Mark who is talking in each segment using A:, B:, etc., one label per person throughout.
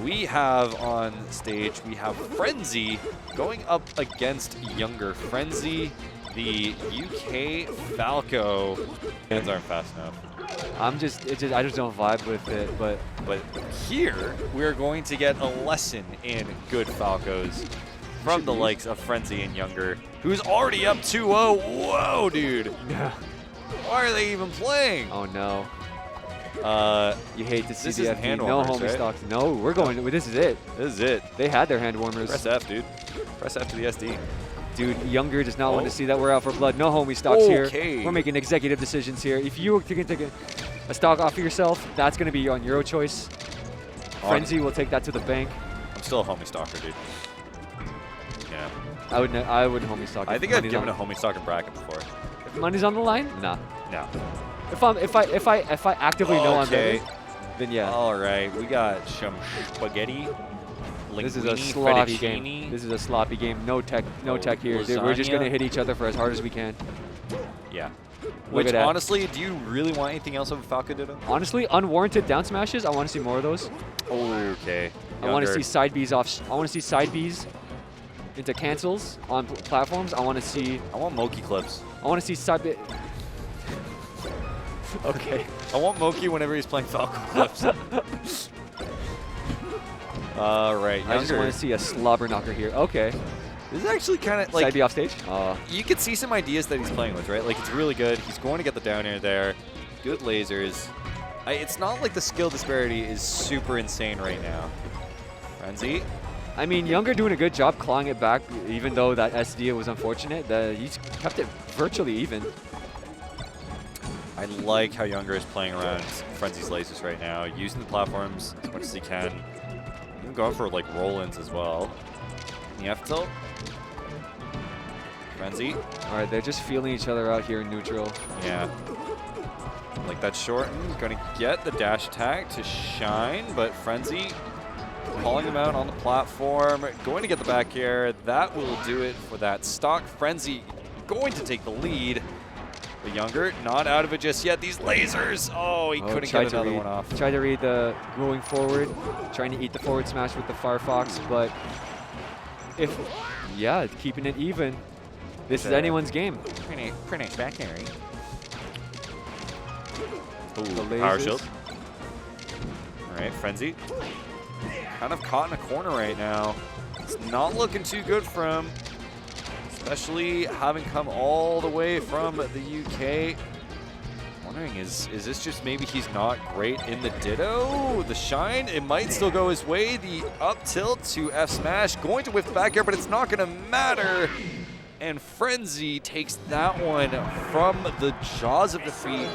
A: we have on stage, we have Frenzy going up against Younger. Frenzy, the UK Falco. Hands aren't fast enough.
B: I just don't vibe with it, but
A: here we're going to get a lesson in good Falcos from the likes of Frenzy and Younger, who's already up 2-0. Whoa, dude.
B: yeah.
A: Why are they even playing?
B: Oh no. You hate to see
A: This
B: the
A: isn't
B: FD.
A: hand
B: No
A: warmers,
B: homie
A: right?
B: stocks. No, we're going. This is it.
A: This is it.
B: They had their hand warmers.
A: Press F, dude. Press F to the SD.
B: Dude, Younger does not want to
A: Oh.
B: see that we're out for blood. No homie stocks
A: Okay.
B: here. We're making executive decisions here. If you can take a stock off of yourself, that's going to be on your choice. Frenzy will take that to the bank.
A: I'm still a homie stalker, dude. Yeah.
B: I would homie stock.
A: I
B: if
A: think I've
B: money's
A: given a
B: on-
A: homie stalker bracket before.
B: If money's on the line, nah.
A: No.
B: If I actively know I'm ready, then yeah.
A: All right. We got some spaghetti.
B: This is a
A: linguine,
B: sloppy
A: fettuccine.
B: game. This is a sloppy game. No tech here. Dude, we're just
A: lasagna.
B: gonna hit each other for as hard as we can.
A: Yeah.
B: Look
A: Which,
B: at that.
A: honestly, do you really want anything else of a Falco Ditto?
B: Honestly, unwarranted down smashes. I want to see more of those.
A: Okay.
B: I want to
A: Younger.
B: see side Bs off. I want to see side Bs into cancels on platforms. I want to see.
A: I want Moki clips.
B: I want to see side B. Okay.
A: I want Moki whenever he's playing Falco clips. All right.
B: I just
A: Younger.
B: want to see a slobber knocker here. Okay.
A: This is actually kind of
B: Side
A: like
B: B off stage.
A: you can see some ideas that he's playing with, right? Like it's really good. He's going to get the down air there. Good lasers. It's not like the skill disparity is super insane right now. Frenzy.
B: I mean, Younger doing a good job clawing it back, even though that SD was unfortunate. He's kept it virtually even.
A: I like how Younger is playing around Frenzy's lasers right now, using the platforms as much as he can. Even going for like roll-ins as well. The F tilt. Frenzy.
B: All right, they're just feeling each other out here in neutral.
A: Yeah. Like that shorten. Going to get the dash attack to shine, but Frenzy calling him out on the platform. Going to get the back air. That will do it for that stock. Frenzy going to take the lead. But Younger not out of it just yet. These lasers. Oh, he couldn't get another one off.
B: Tried to read the going forward, trying to eat the forward smash with the Firefox, but yeah, keeping it even. This is anyone's game.
A: Pretty nice back air.
B: The
A: Ooh, power
B: lasers.
A: shield. All right, Frenzy. Kind of caught in a corner right now. It's not looking too good for him, especially having come all the way from the UK. Wondering, is this just maybe he's not great in the Ditto? The shine, it might still go his way. The up tilt to F smash, going to whip the back air, but it's not going to matter. And Frenzy takes that one from the jaws of defeat.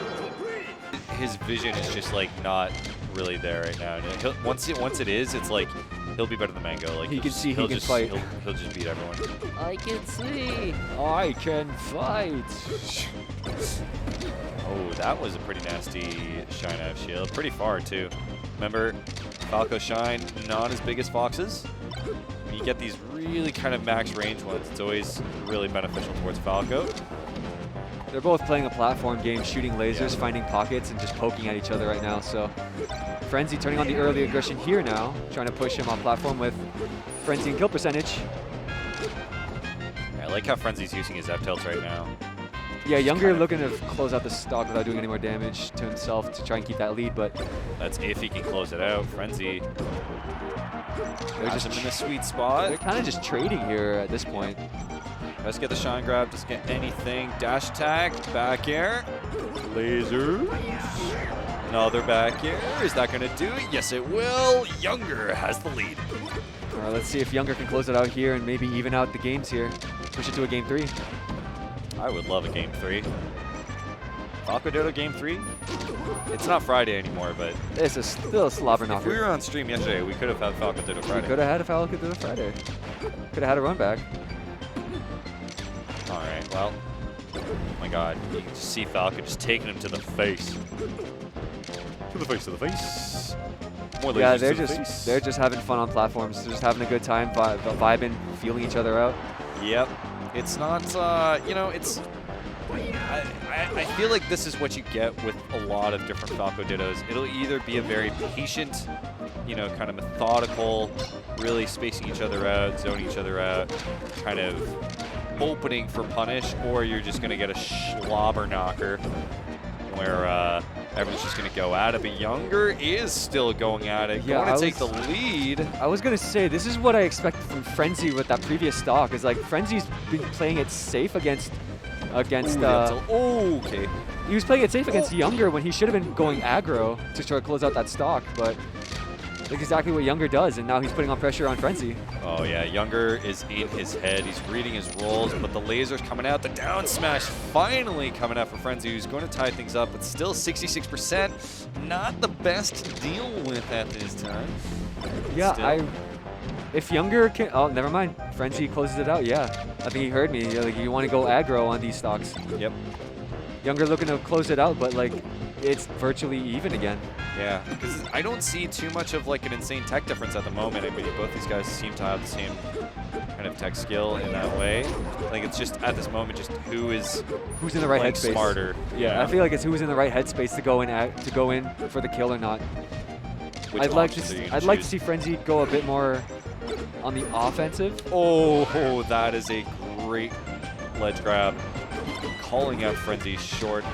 A: His vision is just like not really there right now. And once it is, it's like he'll be better than Mango. Like
B: He can see he can fight.
A: He'll just beat everyone.
B: I can see. I can fight.
A: Oh, that was a pretty nasty shine out of shield. Pretty far too. Remember, Falco shine not as big as Fox's. When you get these really kind of max range ones, it's always really beneficial towards Falco.
B: They're both playing a platform game, shooting lasers, finding pockets, and just poking at each other right now. So Frenzy turning on the early aggression here now, trying to push him on platform with Frenzy and kill percentage.
A: I like how Frenzy's using his F tilts right now.
B: Yeah, Younger looking to close out the stock without doing any more damage to himself to try and keep that lead, but
A: That's if he can close it out. Frenzy
B: they're
A: has
B: just
A: him in a sweet
B: they're
A: spot.
B: kind of just trading here at this point.
A: Let's get the shine grab, just get anything. Dash attack, back air, laser. Another back air. Is that going to do it? Yes, it will. Younger has the lead.
B: All right, let's see if Younger can close it out here and maybe even out the games here. Push it to a game 3.
A: I would love a game 3. Falco Ditto game 3? It's not Friday anymore, but
B: This is still a slobber
A: if we
B: knocker.
A: were on stream yesterday, we could have had Falco Ditto
B: We
A: Friday.
B: could have had a Falco to the Friday. Could have had a run back.
A: All right, well, oh my God, you can just see Falco just taking him to the face. To the face, to the face. More
B: Yeah,
A: lasers to the face.
B: they're just having fun on platforms. They're just having a good time, vibing, feeling each other out.
A: Yep. It's not, you know, it's... I feel like this is what you get with a lot of different Falco Dittos. It'll either be a very patient you know, kind of methodical, really spacing each other out, zoning each other out, kind of opening for punish, or you're just going to get a slobber knocker where everyone's just going to go at it. But Younger is still going at it,
B: Yeah,
A: going to take the lead.
B: I was going to say, this is what I expected from Frenzy with that previous stock, is like Frenzy's been playing it safe against
A: okay.
B: He was playing it safe against Younger when he should have been going aggro to try to close out that stock, but that's exactly what Younger does, and now he's putting on pressure on Frenzy.
A: Oh yeah, Younger is in his head. He's reading his rolls, but the laser's coming out. The down smash finally coming out for Frenzy, who's going to tie things up, but still 66%. Not the best to deal with at this time.
B: Yeah, if Younger can, oh, never mind. Frenzy closes it out, yeah. I think he heard me. Like, you want to go aggro on these stocks.
A: Yep.
B: Younger looking to close it out, but like, it's virtually even again.
A: Yeah, because I don't see too much of like an insane tech difference at the moment. I mean, both these guys seem to have the same kind of tech skill in that way. I think it's just at this moment, just who's
B: in the right headspace.
A: Smarter.
B: Yeah, I feel like it's who's in the right headspace to go in for the kill or not. I'd like to see Frenzy go a bit more on the offensive.
A: Oh, that is a great ledge grab. Calling out Frenzy short.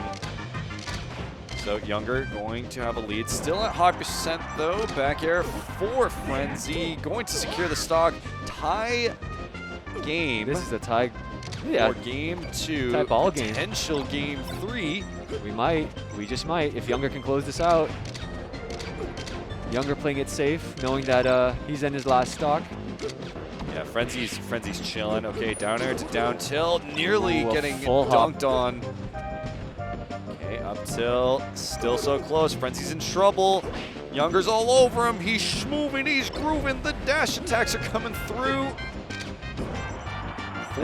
A: So Younger going to have a lead. Still at high percent though. Back air for Frenzy. Going to secure the stock. Tie game.
B: This is a tie. Yeah.
A: Or game 2.
B: Tie ball game.
A: Potential game 3.
B: We just might. If Younger can close this out. Younger playing it safe, knowing that he's in his last stock.
A: Yeah, Frenzy's chilling. Okay, down air to down tilt. Nearly getting dunked on. Okay, up tilt. Still so close. Frenzy's in trouble. Younger's all over him. He's schmoving. He's grooving. The dash attacks are coming through.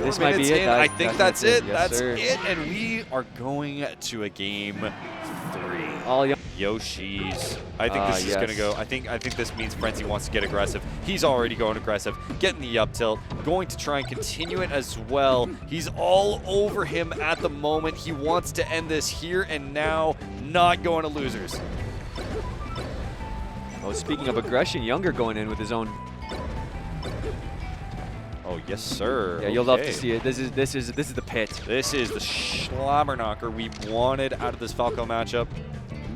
B: This might be it.
A: I think that's it.
B: Yes,
A: that's
B: sir.
A: it. And we are going to a game 3.
B: All
A: Yoshi's. I think this is going to go. I think this means Frenzy wants to get aggressive. He's already going aggressive, getting the up tilt, going to try and continue it as well. He's all over him at the moment. He wants to end this here and now, not going to losers.
B: Oh, speaking of aggression, Younger going in with his own.
A: Oh yes, sir.
B: Yeah, you'll love to see it. This is the pit.
A: This is the slobber knocker we wanted out of this Falco matchup.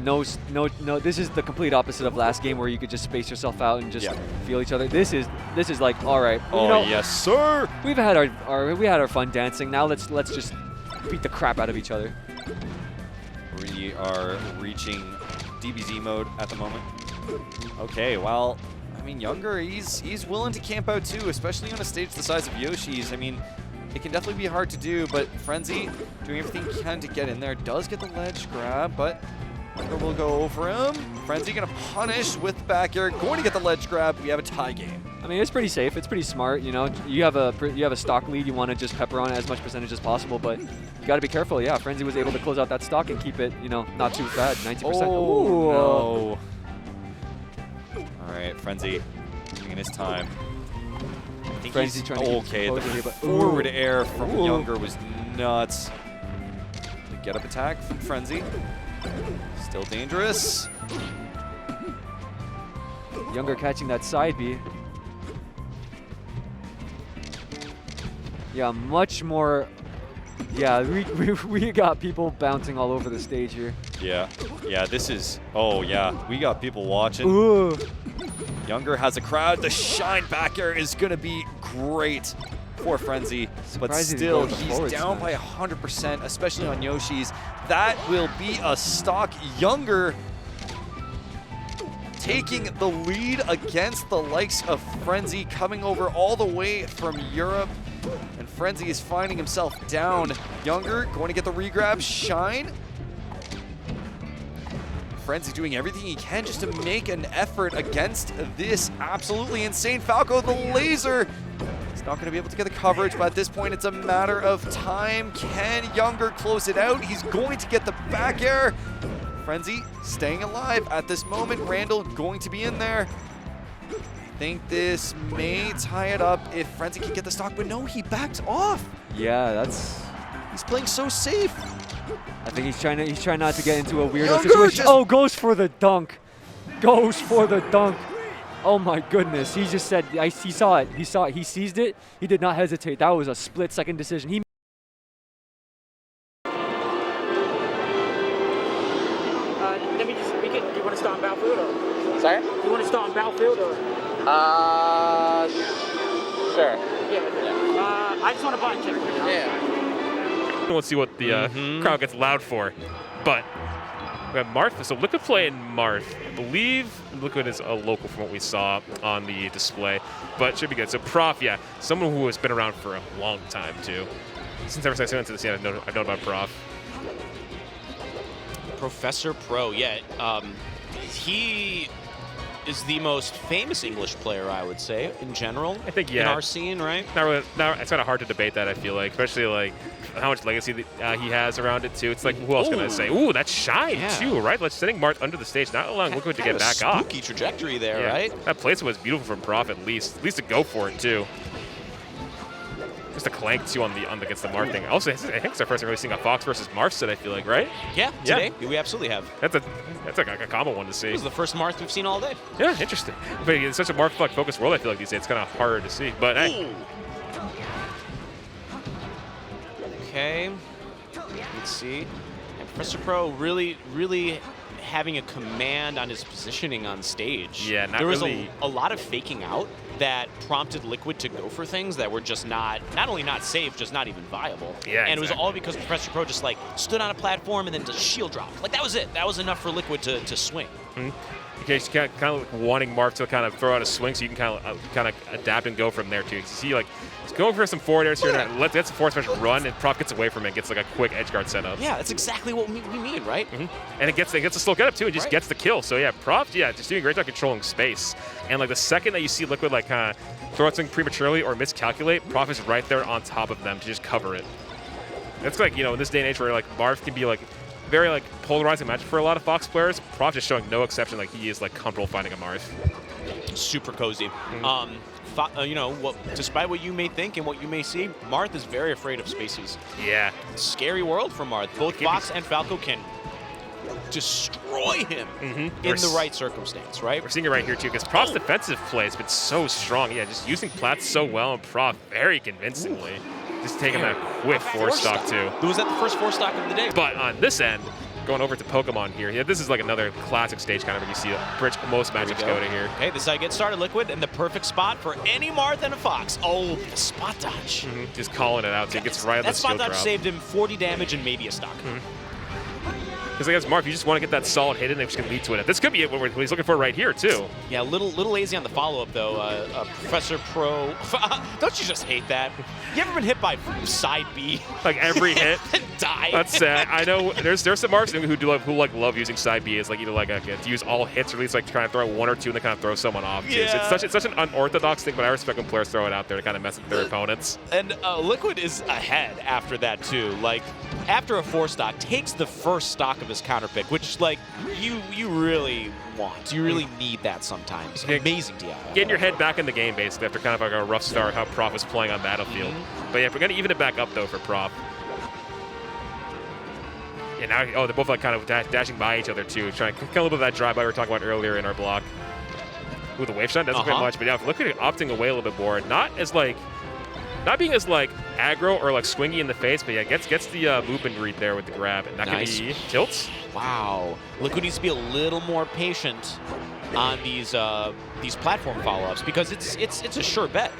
B: No, this is the complete opposite of last game where you could just space yourself out and just feel each other. This is like, all right.
A: Oh,
B: you know,
A: yes, sir.
B: We've had our fun dancing. Now let's just beat the crap out of each other.
A: We are reaching DBZ mode at the moment. Okay, well, I mean, Younger, he's willing to camp out too, especially on a stage the size of Yoshi's. I mean, it can definitely be hard to do, but Frenzy doing everything he can to get in there. Does get the ledge grab, but Younger will go over him. Frenzy gonna punish with back air, going to get the ledge grab. We have a tie game.
B: I mean, it's pretty safe. It's pretty smart. You know, you have a stock lead. You want to just pepper on as much percentage as possible, but you got to be careful. Yeah, Frenzy was able to close out that stock and keep it, you know, not too bad. 90%.
A: Oh, no. All right, Frenzy taking his time. I think
B: Frenzy trying to
A: okay, the forward air from Younger was nuts. The get up attack from Frenzy. Still dangerous.
B: Younger catching that side B. Yeah, much more. Yeah, we got people bouncing all over the stage here.
A: Yeah, this is, oh yeah, we got people watching.
B: Ooh.
A: Younger has a crowd. The shine back air is going to be great for Frenzy, but still, he's down by 100%, especially on Yoshi's. That will be a stock. Younger taking the lead against the likes of Frenzy, coming over all the way from Europe. And Frenzy is finding himself down. Younger going to get the regrab. Shine. Frenzy doing everything he can just to make an effort against this absolutely insane Falco. The laser. He's not going to be able to get the coverage, but at this point, it's a matter of time. Can Younger close it out? He's going to get the back air. Frenzy staying alive at this moment. Randall going to be in there. I think this may tie it up if Frenzy can get the stock, but no, he backed off.
B: Yeah,
A: he's playing so safe.
B: I think he's trying not to get into a weirdo situation. Oh, goes for the dunk. Goes for the dunk. Oh my goodness, he just said, he saw it, he seized it, he did not hesitate. That was a split-second decision.
C: Let me just, do you want to start on battlefield or?
D: Sorry?
C: Do you want to start on battlefield or?
D: Sure.
C: Yeah. I just want to button check right now.
D: Yeah.
E: We'll see what the crowd gets loud for. But we have Marth. So Liquid playing Marth. I believe Liquid is a local from what we saw on the display, but should be good. So Prof, yeah, someone who has been around for a long time too. Since ever since I went to the scene, I've known about Prof.
F: ProfessorPro, yeah. He is the most famous English player, I would say, in general.
E: I think, yeah.
F: In our scene, right?
E: Not really, it's kind of hard to debate that, I feel like, especially like how much legacy he has around it too. It's like, who else can I say? Ooh, that's shy too, right? Let's sending Marth under the stage, not allowing Liquid to get back up.
F: Spooky trajectory there, right?
E: That placement was beautiful from Prof at least to go for it too. Just a clank too on the against the Marth thing. Also, I think it's our first time really seeing a Fox versus Marth set. I feel like, right?
F: Yeah, today we absolutely have.
E: That's like a common one to see.
F: This is the first Marth we've seen all day.
E: Yeah, interesting. But it's such a Marth focused world. I feel like these days it's kind of hard to see. But hey.
F: Okay. Let's see. And ProfessorPro really having a command on his positioning on stage.
E: Yeah, not
F: there was
E: really.
F: a lot of faking out that prompted Liquid to go for things that were just not only not safe, just not even viable.
E: Yeah,
F: and it was all because ProfessorPro just like stood on a platform and then just shield dropped. Like that was it. That was enough for Liquid to swing.
E: Okay, so kind of like wanting Marth to kind of throw out a swing so you can kind of adapt and go from there too. You see, like, he's going for some forward airs here, and lets the forward smash run, and Prof gets away from it, gets like a quick edge guard setup.
F: Yeah, that's exactly what we mean, right?
E: And it gets a slow get up too, and just gets the kill. So yeah, Prof, just doing a great job controlling space. And like the second that you see Liquid like kind of throw out something prematurely or miscalculate, Prof is right there on top of them to just cover it. It's like, in this day and age where like Marth can be like very like polarizing match for a lot of Fox players. Prof is showing no exception. Like he is like comfortable fighting a Marth.
F: Super cozy. Despite what you may think and what you may see, Marth is very afraid of spaces.
E: Yeah.
F: Scary world for Marth. Both Fox and Falco can destroy him in the right circumstance, right?
E: We're seeing it right here too, because Prof's defensive play has been so strong. Yeah, just using plats so well, and Prof very convincingly. Just taking that quick 4-stock too.
F: Was that the first 4-stock of the day?
E: But on this end, going over to Pokemon here. Yeah, this is like another classic stage kind of when you see most matchups go to here.
F: Okay, this is how you get started, Liquid, and the perfect spot for any Marth and a Fox. Oh, the spot dodge.
E: Just calling it out, so he gets right on the skill drop.
F: That spot dodge saved him 40 damage and maybe a stock.
E: Because against Marth, you just want to get that solid hit in, which can lead to it. This could be what he's looking for right here, too.
F: Yeah, a little lazy on the follow-up, though. ProfessorPro. Don't you just hate that? You ever been hit by side B?
E: Like every hit?
F: And die?
E: That's sad. I know there's some Marths who love using side B as like either like to use all hits or at least like try to throw one or two and then kind of throw someone off. Too.
F: Yeah.
E: So it's such an unorthodox thing, but I respect when players throw it out there to kind of mess with their opponents.
F: And Liquid is ahead after that, too. Like, after a 4-stock, takes the first stock of his counter pick, which like you really want. You really need that sometimes. Amazing DI.
E: Getting your head back in the game basically after kind of like a rough start how Prof was playing on Battlefield. But yeah, we're gonna even it back up though for Prof. And now they're both like kind of dashing by each other too, trying to kill a little bit of that drive-by we were talking about earlier in our block. Ooh, the wave shot doesn't very much, but yeah, look at it opting away a little bit more. Not being as like aggro or like swingy in the face, but yeah, gets the movement read there with the grab, and that can be tilts.
F: Wow, Liquid needs to be a little more patient on these platform follow-ups because it's a sure bet.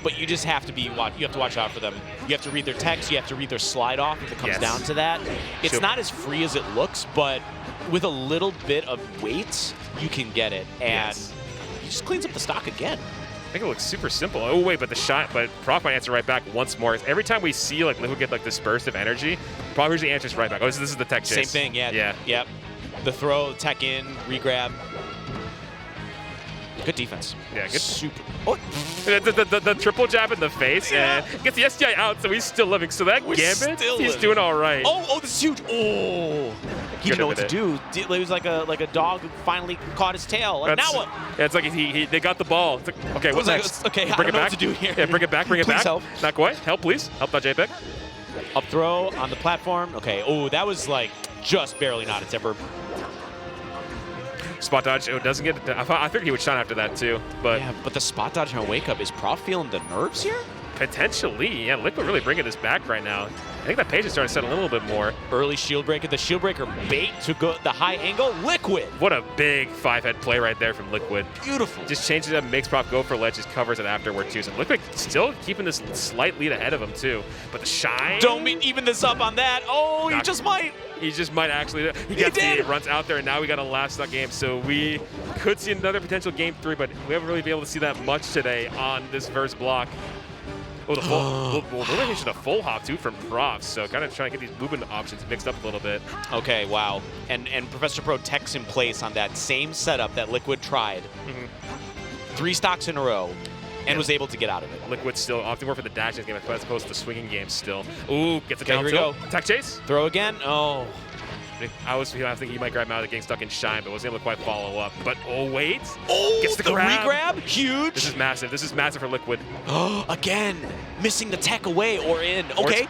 F: But you just have to you have to watch out for them. You have to read their text. You have to read their slide off if it comes down to that. It's not as free as it looks, but with a little bit of weight, you can get it, and he just cleans up the stock again.
E: I think it looks super simple. Oh wait, but Prof might answer right back once more. Every time we see like Liquid get like this burst of energy, Prof usually answers right back. Oh, this is the tech chase.
F: Same thing, yeah. Yep. The throw, tech in, regrab. Good defense.
E: Yeah, good.
F: Super.
E: The triple jab in the face and gets the SDI out, so he's still living. So that Gambit, he's doing all right.
F: Oh, this is huge. Oh. He didn't know what to do. It was like a dog who finally caught his tail. Like, now what?
E: Yeah, it's like they got the ball. It's like, okay, what's next?
F: Okay,
E: bring
F: I don't
E: it
F: know
E: back.
F: what to do here.
E: Yeah, bring it back, bring it back.
F: Help.
E: Not quite. Help, please. Help, JPEG.
F: Up throw on the platform. Okay. Oh, that was like just barely not a tipper.
E: Spot dodge. It doesn't get. I figured he would shine after that too, but
F: Yeah, but the spot dodge on wake up, is Prof feeling the nerves here?
E: potentially, yeah. Liquid really bringing this back right now. I think that patience starting to settle a little bit more.
F: Early shield breaker, the shield breaker bait to go the high angle. Liquid.
E: What a big 5-head play right there from Liquid.
F: Beautiful.
E: Just changes it up, makes Prof go for ledge, just covers it afterward too. So Liquid still keeping this slight lead ahead of him too. But the shine.
F: Don't even this up on that. Oh, he just might.
E: He just might actually. He gets
F: did.
E: the runs out there, and now we got a last game. So we could see another potential game 3, but we haven't really been able to see that much today on this first block. Oh, the full, well, a full hop too from Prof. So kind of trying to get these movement options mixed up a little bit.
F: Okay, wow. And ProfessorPro techs in place on that same setup that Liquid tried. 3 stocks in a row. And was able to get out of it.
E: Liquid still opting more for the dash game as opposed to the swinging game still. Ooh, gets a down
F: here we
E: tilt.
F: go.
E: Attack chase.
F: Throw again. Oh.
E: I think he might grab him out of getting stuck in shine, but wasn't able to quite follow up. But oh wait,
F: Oh,
E: gets the
F: re-grab.
E: grab.
F: Huge.
E: This is massive. This is massive for Liquid.
F: Again, missing the tech away or in. Okay.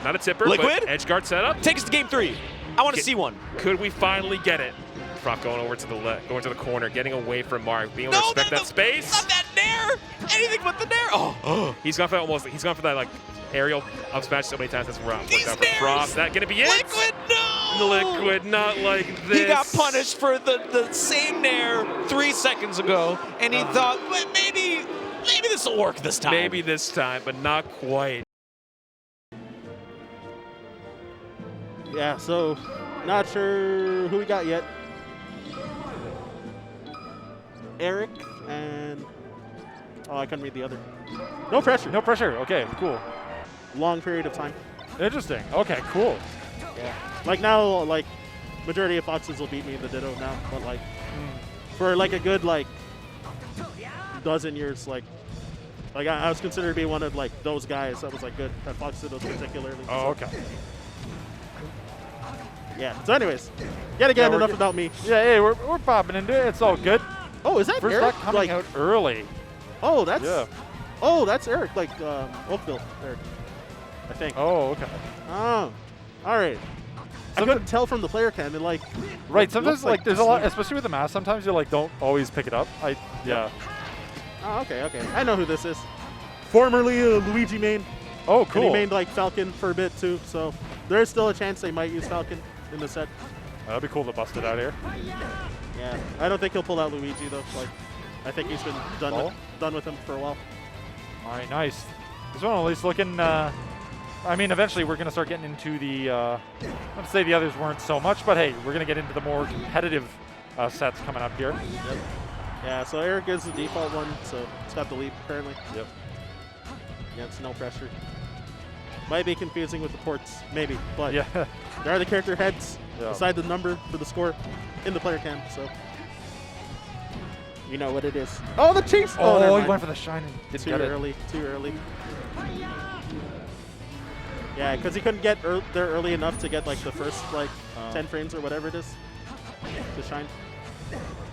E: Not a tipper,
F: Liquid?
E: but edge guard setup.
F: Take us to game 3. I want to see one.
E: Could we finally get it? Prof going over to the left, going to the corner, getting away from Mark, being able to respect that space.
F: Not that nair. Anything but the nair. Oh.
E: He's gone for that he's gone for that like aerial up smash so many times that's worked out for
F: nairs.
E: Prof. That gonna be it?
F: Liquid, no.
E: Liquid, not like this.
F: He got punished for the same nair 3 seconds ago, and he thought, well, maybe this will work this time.
E: Maybe this time, but not quite.
G: Yeah, so not sure who we got yet. Erik and I couldn't read the other. No pressure.
H: No pressure. Okay, cool.
G: Long period of time.
H: Interesting. Okay, cool.
G: Yeah. Like now, like majority of foxes will beat me in the Ditto now, but like for like a good like dozen years, like I was considered to be one of like those guys that was like good at Fox Dittos particularly.
H: Oh, okay.
G: Yeah. So anyways, yet again,
H: Yeah,
G: enough about me.
H: Yeah, hey, we're popping into it. It's all good.
G: Oh, is that
H: First
G: Erik?
H: stock coming out early.
G: Oh, that's
H: Yeah.
G: Oh, that's Erik, like Oakville Erik, I think.
H: Oh, okay.
G: Oh, all right. I couldn't tell from the player cam. And like,
H: Right.
G: it
H: Sometimes
G: looks
H: like there's a lot,
G: slim.
H: especially with the mask. Sometimes you like don't always pick it up. Yeah.
G: Oh, okay. I know who this is. Formerly a Luigi main.
H: Oh,
G: And
H: cool.
G: he mained like Falcon for a bit too. So there is still a chance they might use Falcon in the set.
H: That'd be cool to bust it out here.
G: Yeah. I don't think he'll pull out Luigi though. Like, I think he's been done with him for a while.
H: All right, nice. This one at least looking. I mean, eventually we're gonna start getting into the. Let's say the others weren't so much, but hey, we're gonna get into the more competitive sets coming up here.
G: Yep. Yeah. So Erik is the default one. So it's got the lead currently.
H: Yep.
G: Yeah, it's no pressure. Might be confusing with the ports, maybe, but
H: Yeah.
G: there are the character heads
H: Yeah.
G: beside the number for the score in the player cam, so you know what it is. Oh, the chase!
H: Oh,
G: never
H: he
G: mind.
H: went for the shine and didn't
G: Too
H: get it.
G: early, too early. Yeah, because he couldn't get there early enough to get like the first like 10 frames or whatever it is to shine.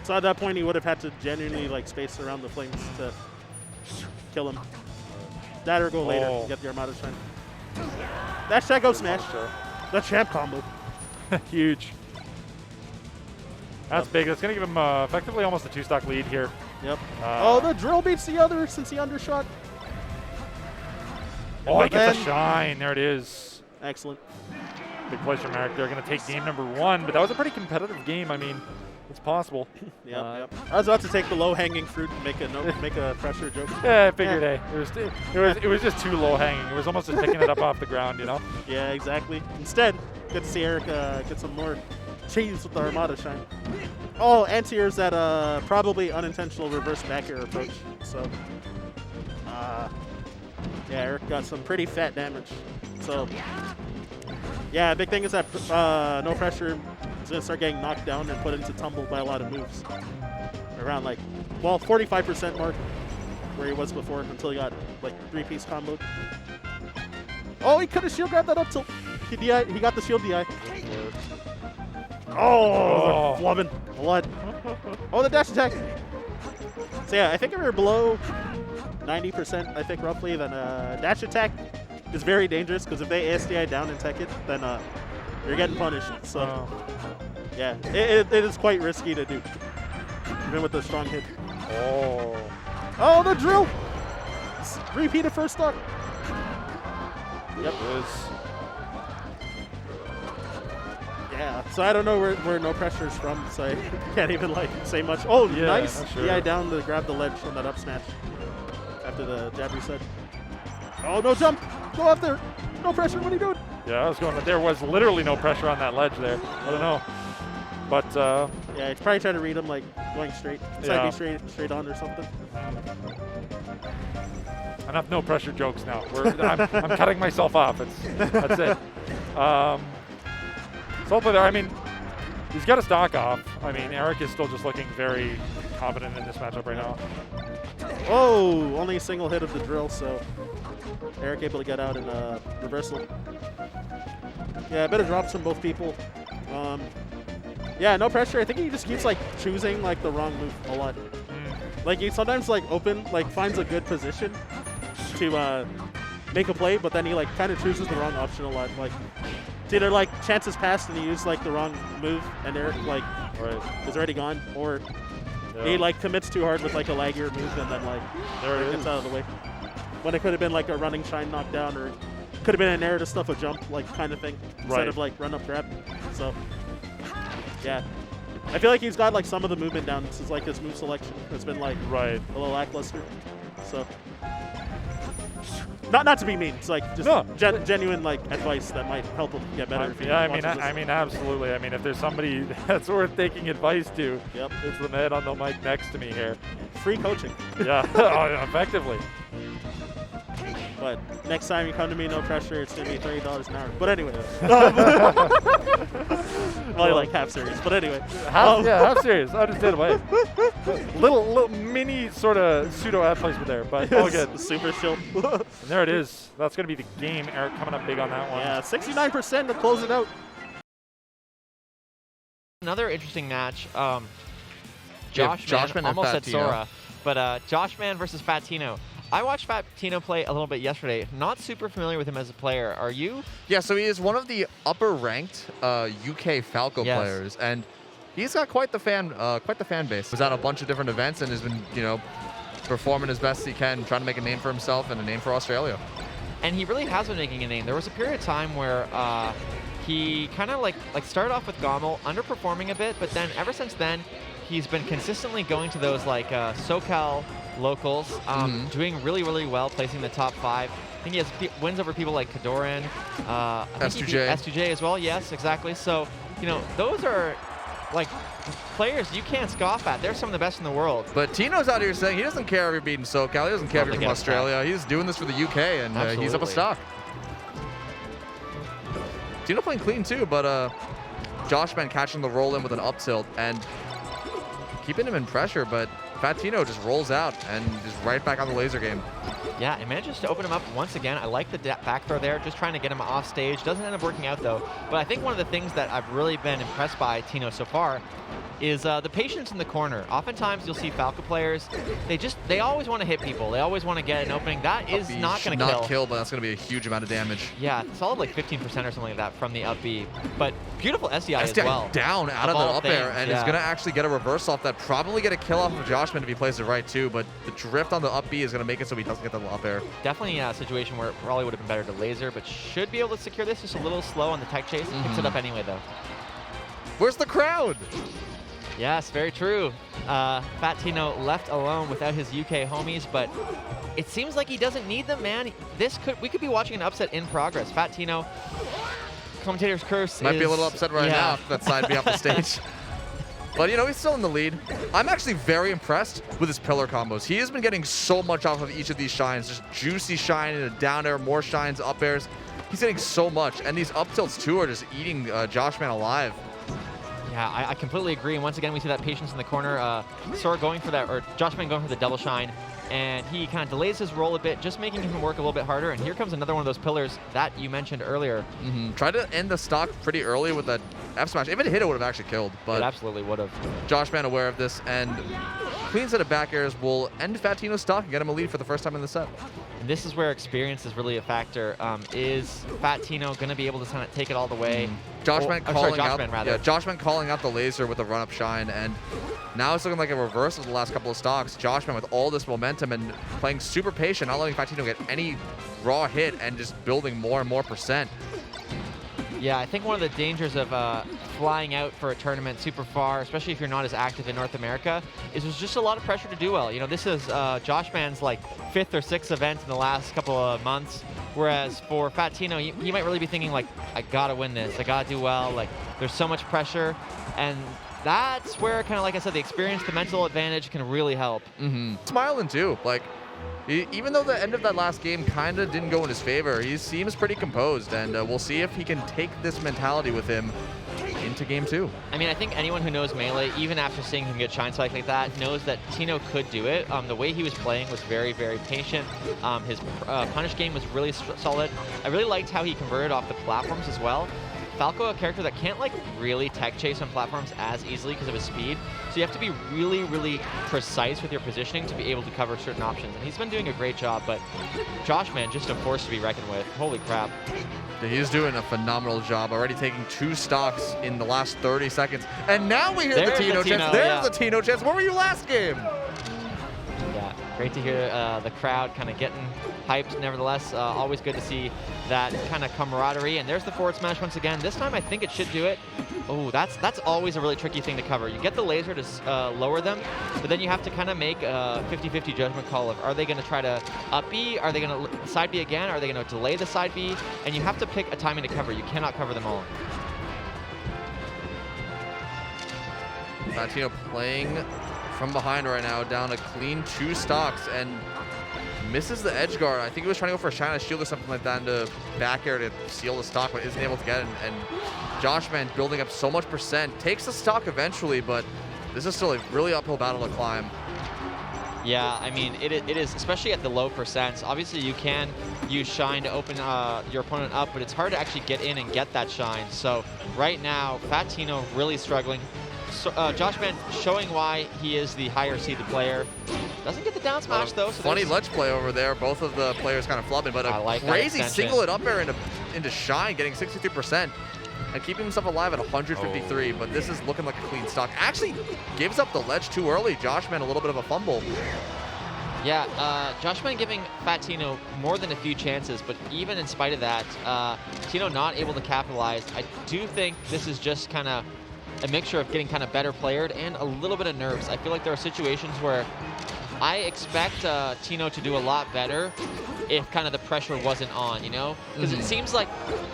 G: So at that point, he would have had to genuinely like space around the flames to kill him. That or go later and get the Armada shine. Dash tag go smash. The champ combo.
H: Huge. That's big. That's going to give him effectively almost a 2-stock lead here.
G: Yep. Oh, the drill beats the other since he undershot.
H: Oh, he gets
G: then-
H: a shine. There it is.
G: Excellent.
H: Big pleasure, Marek. They're going to take game number 1, but that was a pretty competitive game. I mean, it's possible.
G: Yep. I was about to take the low-hanging fruit and make a pressure joke.
H: Yeah, I figured, hey, it was just too low hanging. It was almost just picking it up off the ground, you know?
G: Yeah, exactly. Instead, good to see Erik get some more cheese with the Armada shine. Oh, anti-airs that probably unintentional reverse back air approach. So, yeah, Erik got some pretty fat damage. So, yeah, big thing is that no pressure is going to start getting knocked down and put into tumble by a lot of moves. Around like, well, 45% mark where he was before until he got like 3-piece comboed. Oh, he could have shield grabbed that up till he got the shield DI. Oh, flubbing blood. Oh, the dash attack. So yeah, I think if you're below 90%, I think roughly, then dash attack is very dangerous because if they ASDI down and tech it, then you're getting punished. So yeah, it is quite risky to do. even with the strong hit.
H: Oh.
G: Oh, the drill! Repeated first stock. Yep. Yeah, so I don't know where no pressure is from, so I can't even like say much. Oh,
H: Yeah,
G: nice.
H: sure.
G: DI down to grab the ledge from that up smash after the jab reset. Oh, no jump. Go up there. No pressure. What are you doing?
H: Yeah, I was going. There was literally no pressure on that ledge there. I don't know, but
G: Yeah, he's probably trying to read him like going straight.
H: Yeah.
G: Straight on or something.
H: enough no pressure jokes now. I'm cutting myself off. That's it. So there. I mean, he's got a stock off. I mean, Erik is still just looking very confident in this matchup right now.
G: Oh, only a single hit of the drill, so Erik able to get out in a reversal. Yeah, a bit of drops from both people. Yeah, no pressure. I think he just keeps like choosing like the wrong move a lot. Like he sometimes like finds a good position to make a play, but then he like kind of chooses the wrong option a lot. Like it's either like chances passed and he used like the wrong move and Erik like is already gone, or he like commits too hard with like a laggier move and then like it gets out of the way. When it could have been like a running shine knockdown, or could have been an air to stuff a jump like kind of thing instead of like run up grab. So yeah, I feel like he's got like some of the movement down. This is like his move selection has been like a little lackluster. So not to be mean, it's like just genuine like advice that might help him get better.
H: Yeah, I mean, absolutely. I mean, if there's somebody that's worth taking advice to, it's the man on the mic next to me here.
G: Free coaching.
H: Yeah, effectively.
G: But next time you come to me, no pressure, it's gonna be $30 an hour. But anyway, probably like half serious. But anyway,
H: half serious. Understandable. Little mini sort of pseudo ad placement there, but all good.
G: Super chill.
H: And there it is. That's gonna be the game. Erik coming up big on that one.
G: Yeah, 69% to close it out.
I: Another interesting match.
J: Joshman
I: almost
J: and
I: said
J: Fat
I: Sora, but Joshman versus Fat Tino. I watched Fat Tino play a little bit yesterday. Not super familiar with him as a player. Are you?
J: Yeah, so he is one of the upper-ranked UK Falco players, and he's got quite the fan base. He's at a bunch of different events and has been, performing as best he can, trying to make a name for himself and a name for Australia.
I: And he really has been making a name. There was a period of time where he kind of like started off with GOML, underperforming a bit, but then ever since then, he's been consistently going to those like SoCal locals, doing really, really well, placing the top 5. I think he has wins over people like Kadoran, S2J as well. Yes, exactly. So, those are like players you can't scoff at. They're some of the best in the world.
J: But Tino's out here saying he doesn't care if you're beating SoCal. He doesn't care if you're from Australia. He's doing this for the UK, and he's up a stock. Tino playing clean too, but Joshman catching the roll in with an up tilt and keeping him in pressure, but Fat Tino just rolls out and is right back on the laser game.
I: Yeah, it manages to open him up once again. I like the back throw there, just trying to get him off stage. Doesn't end up working out though. But I think one of the things that I've really been impressed by Tino so far is the patience in the corner. Oftentimes you'll see Falco players, they always want to hit people. They always want to get an opening. That is not going to kill.
J: Not kill, but that's going to be a huge amount of damage.
I: Yeah, solid like 15% or something like that from the up B. But beautiful SDI as well.
J: Down out of the up air, and is going to actually get a reverse off that. Probably get a kill off of Joshman if he plays it right too, but the drift on the up B is going to make it so he doesn't get the up air.
I: Definitely a situation where it probably would have been better to laser, but should be able to secure this. Just a little slow on the tech chase. Picks it up anyway though.
J: Where's the crowd?
I: Yes, very true. Fat Tino left alone without his UK homies, but it seems like he doesn't need them, man. We could be watching an upset in progress. Fat Tino, commentator's curse
J: might be a little upset right now if that side be off the stage. But he's still in the lead. I'm actually very impressed with his pillar combos. He has been getting so much off of each of these shines, just juicy shine and a down air, more shines, up airs. He's getting so much, and these up tilts too are just eating Joshman alive.
I: Yeah, I completely agree. And once again, we see that patience in the corner. Sora going for that, or Joshman going for the double shine. And he kind of delays his roll a bit, just making him work a little bit harder. And here comes another one of those pillars that you mentioned earlier.
J: Tried to end the stock pretty early with that F smash. If it hit, it would have actually killed. But
I: it absolutely would have.
J: Joshman aware of this, and clean set of back airs will end Fat Tino's stock and get him a lead for the first time in the set.
I: And this is where experience is really a factor. Is Fat Tino going to be able to kind of take it all the way?
J: Joshman calling out,
I: Joshman, rather.
J: yeah, Joshman calling out the laser with a run-up shine, and now it's looking like a reverse of the last couple of stocks. Joshman with all this momentum and playing super patient, not letting Fatino get any raw hit and just building more and more percent.
I: Yeah, I think one of the dangers of flying out for a tournament super far, especially if you're not as active in North America, is there's just a lot of pressure to do well. You know, this is Joshman's like 5th or 6th event in the last couple of months, whereas for Fatino, he might really be thinking like, I gotta win this, I gotta do well, like there's so much pressure, and that's where kind of, like I said, the experience, the mental advantage can really help.
J: Smiling too, like, even though the end of that last game kind of didn't go in his favor, he seems pretty composed, and we'll see if he can take this mentality with him into game 2.
I: I mean, I think anyone who knows Melee, even after seeing him get shine spike like that, knows that Tino could do it. The way he was playing was very, very patient. His punish game was really solid. I really liked how he converted off the platforms as well. Falco, a character that can't like really tech chase on platforms as easily because of his speed. So you have to be really, really precise with your positioning to be able to cover certain options. And he's been doing a great job, but Joshman, just a force to be reckoned with. Holy crap.
J: Yeah, he's doing a phenomenal job, already taking 2 stocks in the last 30 seconds. And now we hear the Tino chants. There's the Tino chants. Where were you last game?
I: Yeah, great to hear the crowd kind of getting hyped. Nevertheless, always good to see that kind of camaraderie. And there's the forward smash once again. This time I think it should do it. Oh, that's always a really tricky thing to cover. You get the laser to lower them, but then you have to kind of make a 50-50 judgment call of, are they going to try to up B? Are they going to side B again? Are they going to delay the side B? And you have to pick a timing to cover. You cannot cover them all.
J: Tino playing from behind right now, down a clean 2 stocks, and misses the edge guard. I think he was trying to go for a China shield or something like that into back air to seal the stock, but isn't able to get it. And Joshman building up so much percent, takes the stock eventually, but this is still a really uphill battle to climb.
I: Yeah, I mean, it is, especially at the low percents. Obviously, you can use shine to open your opponent up, but it's hard to actually get in and get that shine. So right now, Fatino really struggling. So, Joshman showing why he is the higher seeded player. Doesn't get the down smash though. So
J: funny ledge play over there. Both of the players kind of flubbing, but a crazy single it up air into shine, getting 63% and keeping himself alive at 153. But this is looking like a clean stock. Actually gives up the ledge too early. Joshman a little bit of a fumble.
I: Yeah, Joshman giving Fatino more than a few chances, but even in spite of that, Tino not able to capitalize. I do think this is just kind of a mixture of getting kind of better playered and a little bit of nerves. I feel like there are situations where I expect Tino to do a lot better if kind of the pressure wasn't on, you know? Because it seems like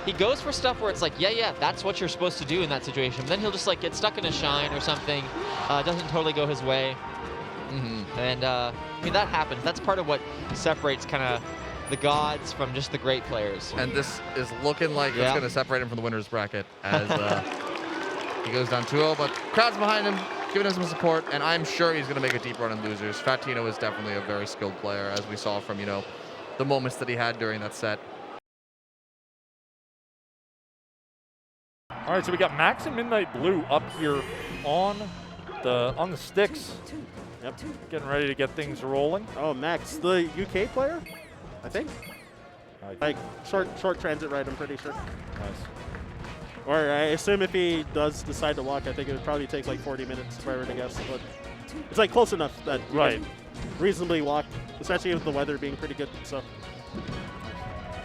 I: he goes for stuff where it's like, yeah, that's what you're supposed to do in that situation. But then he'll just like get stuck in a shine or something, doesn't totally go his way. And I mean, that happens. That's part of what separates kind of the gods from just the great players.
J: And this is looking like it's going to separate him from the winner's bracket as he goes down 2-0, but crowd's behind him, giving him some support, and I'm sure he's going to make a deep run in losers. Fatino is definitely a very skilled player, as we saw from, you know, the moments that he had during that set.
H: All right, so we got Max and Midnight Blue up here on the sticks. Yep, getting ready to get things rolling.
G: Oh, Max, the UK player, I think. Like short transit ride, I'm pretty sure.
H: Nice.
G: Or I assume if he does decide to walk, I think it would probably take like 40 minutes if I were to guess. But it's like close enough that you can reasonably walk, especially with the weather being pretty good. So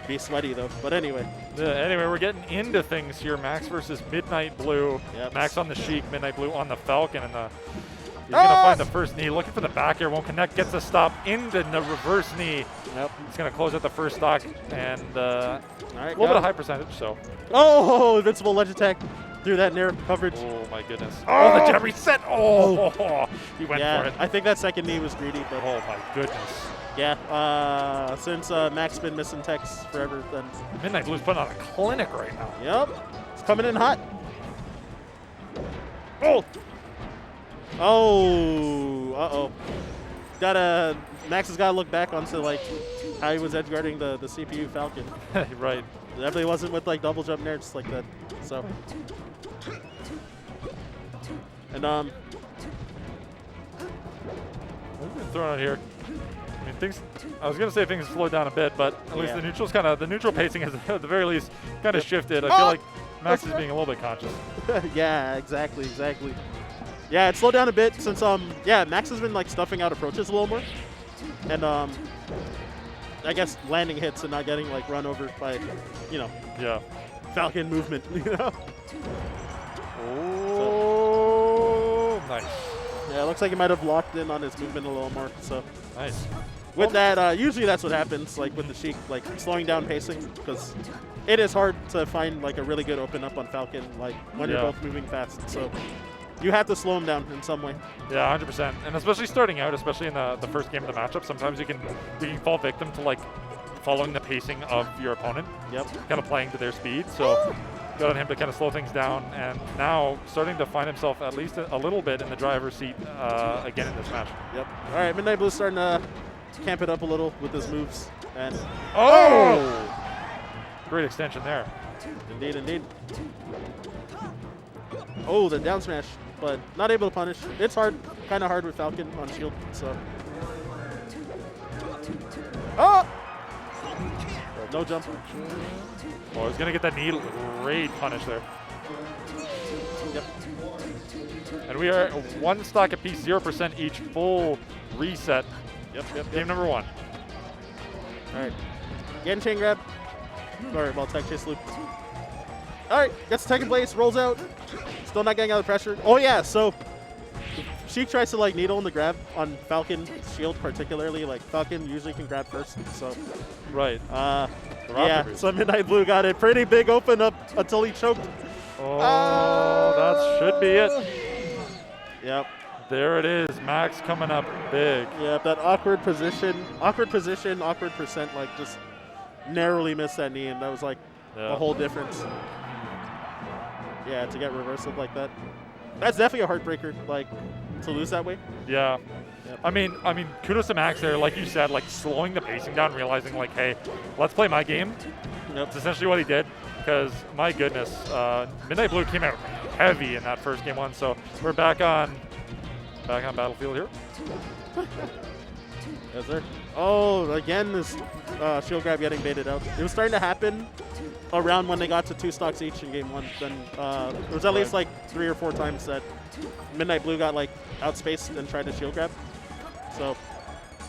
G: be sweaty though. But anyway.
H: Anyway, we're getting into things here. Max versus Midnight Blue. Yep. Max on the Sheik, Midnight Blue on the Falcon, and he's gonna find the first knee. Looking for the back air, won't connect. Gets a stop into the reverse knee. Yep. He's gonna close out the first stock, and a little bit of high percentage. So.
G: Oh, invincible ledge attack through that narrow coverage.
H: Oh my goodness. Oh, the jab reset. Oh, he went for it.
G: I think that second knee was greedy, but
H: oh my goodness.
G: Yeah, since Max been missing techs forever, then
H: Midnight Blue's putting on a clinic right now.
G: Yep, it's coming in hot.
H: Oh.
G: Oh, Max has got to look back onto like how he was edge guarding the CPU Falcon.
H: Right.
G: Definitely wasn't with like double jump nerds like that. So. And
H: what's been thrown out here? I mean, things. I was gonna say things slowed down a bit, but at least the neutral pacing has, at the very least, kind of shifted. I feel like Max is being a little bit conscious.
G: Yeah, exactly. Yeah, it slowed down a bit since yeah, Max has been like stuffing out approaches a little more, and I guess landing hits and not getting like run over by, you know,
H: Yeah.
G: Falcon movement. You know.
H: Oh, nice.
G: Yeah, it looks like he might have locked in on his movement a little more. So
H: Nice.
G: with that, usually that's what happens, like with the Sheik, like slowing down pacing, because it is hard to find like a really good open up on Falcon, like when you're both moving fast. So you have to slow him down in some way.
H: Yeah, 100%. And especially starting out, especially in the first game of the matchup, sometimes you can fall victim to like following the pacing of your opponent.
G: Yep.
H: Kind of playing to their speed. So good on him to kind of slow things down, and now starting to find himself at least a little bit in the driver's seat again in this match.
G: Yep. All right, Midnight Blue's starting to camp it up a little with his moves. And
H: great extension there.
G: Indeed. Oh, the down smash, but not able to punish. It's hard, kind of hard with Falcon on shield. So. Oh! No jump.
H: Oh, he's gonna get that knee raid punish there.
G: Yep.
H: And we are one stock apiece, 0% each, full reset.
G: Yep.
H: Game number 1.
G: All right. Again, chain grab. Sorry, well, tech chase loop. All right, gets the second place, rolls out. Still not getting out of pressure. Oh yeah, so Sheik tries to like needle in the grab on Falcon shield particularly. Like Falcon usually can grab first, so.
H: Right.
G: Yeah, so Midnight Blue got a pretty big open up until he choked.
H: Oh, that should be it.
G: Yep.
H: There it is, Max coming up big.
G: Yeah, that awkward position, awkward percent, like just narrowly missed that knee, and that was like the whole difference. Yeah, to get reversal like that. That's definitely a heartbreaker, like, to lose that way.
H: Yeah.
G: Yep.
H: I mean, kudos to Max there, like you said, like slowing the pacing down, realizing like, hey, let's play my game.
G: Yep.
H: That's essentially what he did, because my goodness, Midnight Blue came out heavy in that first game 1, so we're back on Battlefield here.
G: Yes, sir. Oh, again, this shield grab getting baited out. It was starting to happen around when they got to 2 stocks each in game 1. Then there was at least like 3 or 4 times that Midnight Blue got like outspaced and tried to shield grab. So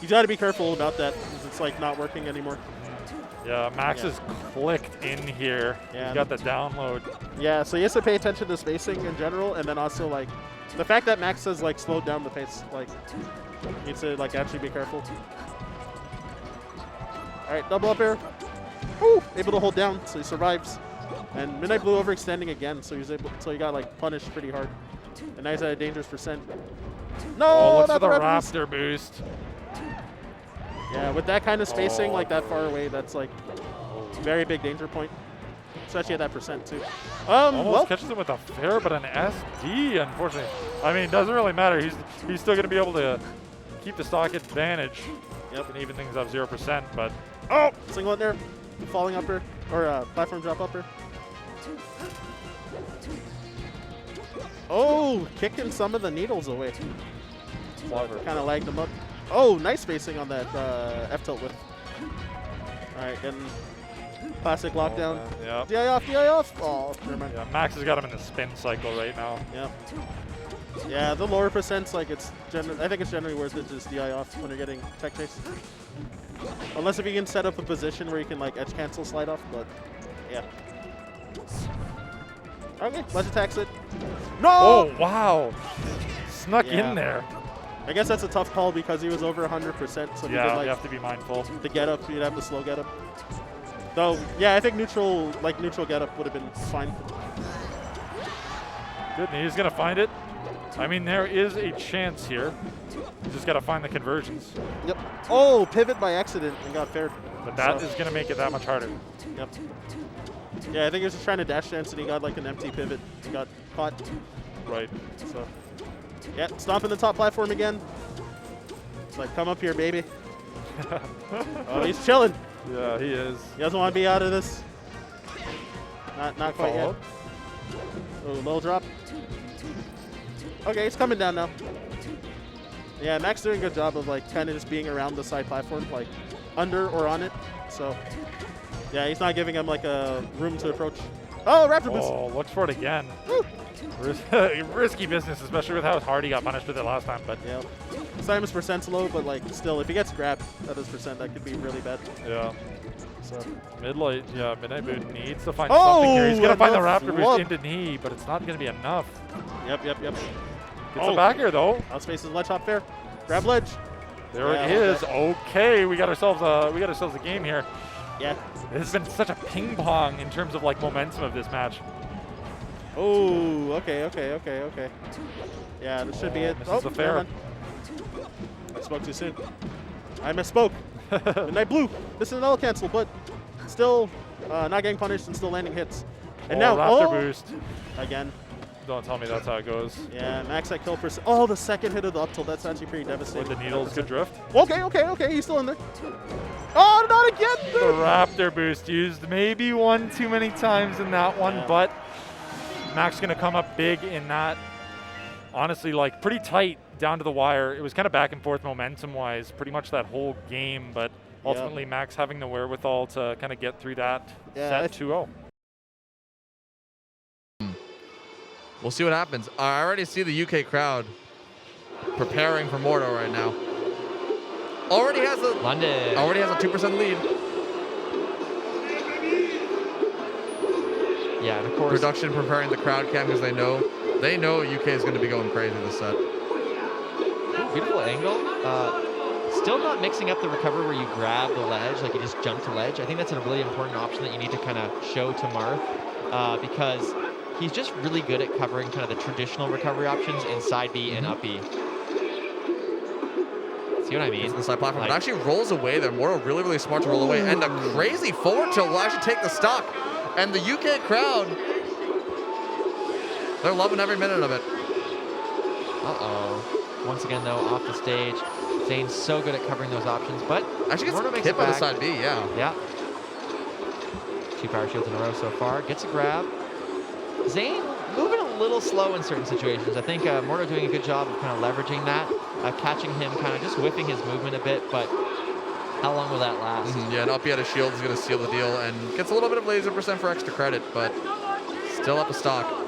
G: you got to be careful about that, because it's like not working anymore.
H: Yeah, Max is clicked in here.
G: Yeah.
H: He's got the download.
G: Yeah, so he has to pay attention to spacing in general, and then also like the fact that Max has like slowed down the pace, like needs to like actually be careful. All right, double up air. Woo! Able to hold down, so he survives. And Midnight Blue overextending again, so he got like punished pretty hard. And now he's at a dangerous percent. No,
H: Oh, looks for
G: not
H: the
G: Raptors.
H: Raptor boost.
G: Yeah, with that kind of spacing, like that far away, that's like very big danger point, especially at that percent too.
H: Almost
G: Well,
H: catches him with a fair, but an SD, unfortunately. I mean, doesn't really matter. He's still going to be able to keep the stock advantage.
G: Yep.
H: And even things up 0%, but
G: single in there, falling upper, or platform drop upper. Oh, kicking some of the needles away. Kind of lagged them up. Oh, nice spacing on that F-tilt whip. All right, then classic lockdown.
H: yeah.
G: DI off, DI off. Oh, never mind.
H: Yeah, Max has got him in the spin cycle right now.
G: Yep. Yeah, the lower percents, like I think it's generally worth it to just DI off when you're getting tech chase. Unless if you can set up a position where you can like edge cancel slide off, but yeah. Okay, let's attacks it. No!
H: Oh, wow. Snuck
G: Yeah.
H: in there.
G: I guess that's a tough call because he was over 100%, so he did,
H: Yeah,
G: like,
H: you have to be mindful.
G: the get up, you'd have to slow get up. Though, yeah, I think neutral get up would have been fine.
H: Good, and he's going to find it. I mean, there is a chance here. You just got to find the conversions.
G: Yep. Oh, pivot by accident and got paired.
H: But that is going to make it that much harder.
G: Yep. Yeah, I think he was just trying to dash dance and he got like an empty pivot. He got caught.
H: Right.
G: So, yeah, stomping the top platform again. It's like, come up here, baby. Oh, he's chilling.
H: Yeah, he is.
G: He doesn't want to be out of this. Not quite yet. Oh, little drop. Okay, he's coming down now. Yeah, Max doing a good job of like kind of just being around the side platform, like under or on it. So, yeah, he's not giving him like a room to approach. Oh, Raptor Boost.
H: Oh, looks for it again. Risky business, especially with how hard he got punished with it last time. But
G: Yeah. Simon's percent's low, but like still, if he gets grabbed at his percent, that could be really bad.
H: yeah.
G: So
H: Midnight Boot needs to find
G: Oh,
H: something here. He's going to find the
G: enough
H: Raptor
G: flub.
H: Boost into knee, but it's not going to be enough.
G: Yep.
H: Gets it back here, though.
G: Outspaces ledge hop fair. Grab ledge.
H: There
G: Yeah,
H: it is. Okay, we got ourselves a game here.
G: Yeah.
H: This has been such a ping pong in terms of like momentum of this match.
G: Oh, okay. Yeah, this should be it.
H: misses the fair.
G: never mind. I spoke too soon. I misspoke. Midnight Blue. This is an L cancel, but still not getting punished and still landing hits. And now,
H: Raptor Boost.
G: again.
H: Don't tell me that's how it goes.
G: Yeah, max at kill percent. Oh, the second hit of the up tilt. That's actually pretty devastating.
H: With the needles, good drift.
G: Okay. He's still in there. Oh, not again.
H: The Raptor Boost used maybe one too many times in that one,
G: Yeah.
H: but Mac's going to come up big in that. Honestly, like pretty tight down to the wire. It was kind of back and forth momentum-wise pretty much that whole game, but ultimately Mac's having the wherewithal to kind of get through that set 2-0.
J: We'll see what happens. I already see the UK crowd preparing for Mordo right now. Already has a
I: London.
J: Already has a 2% lead.
I: Yeah, and of course.
J: Production preparing the crowd cam because they know UK is going to be going crazy this set.
I: Beautiful angle. Still not mixing up the recovery where you grab the ledge, like you just jump to ledge. I think that's a really important option that you need to kind of show to Marth because he's just really good at covering kind of the traditional recovery options in side B and up B. See what I mean?
J: It's the side platform.
I: Like,
J: It actually rolls away there. Mordo really smart to roll away. And the crazy forward tilt will actually take the stock. And the UK crowd, they're loving every minute of it.
I: Uh-oh. Once again, though, off the stage. Zain's so good at covering those options, but
J: Actually
I: Mordo
J: gets
I: makes
J: hit
I: it
J: by the
I: back.
J: side B, yeah.
I: Yeah. 2 power shields in a row so far. Gets a grab. Zain moving a little slow in certain situations. I think Mordo doing a good job of kind of leveraging that, catching him, kind of just whipping his movement a bit, but how long will that last?
J: Yeah, an up at a shield is going to seal the deal and gets a little bit of laser percent for extra credit, but still up a stock.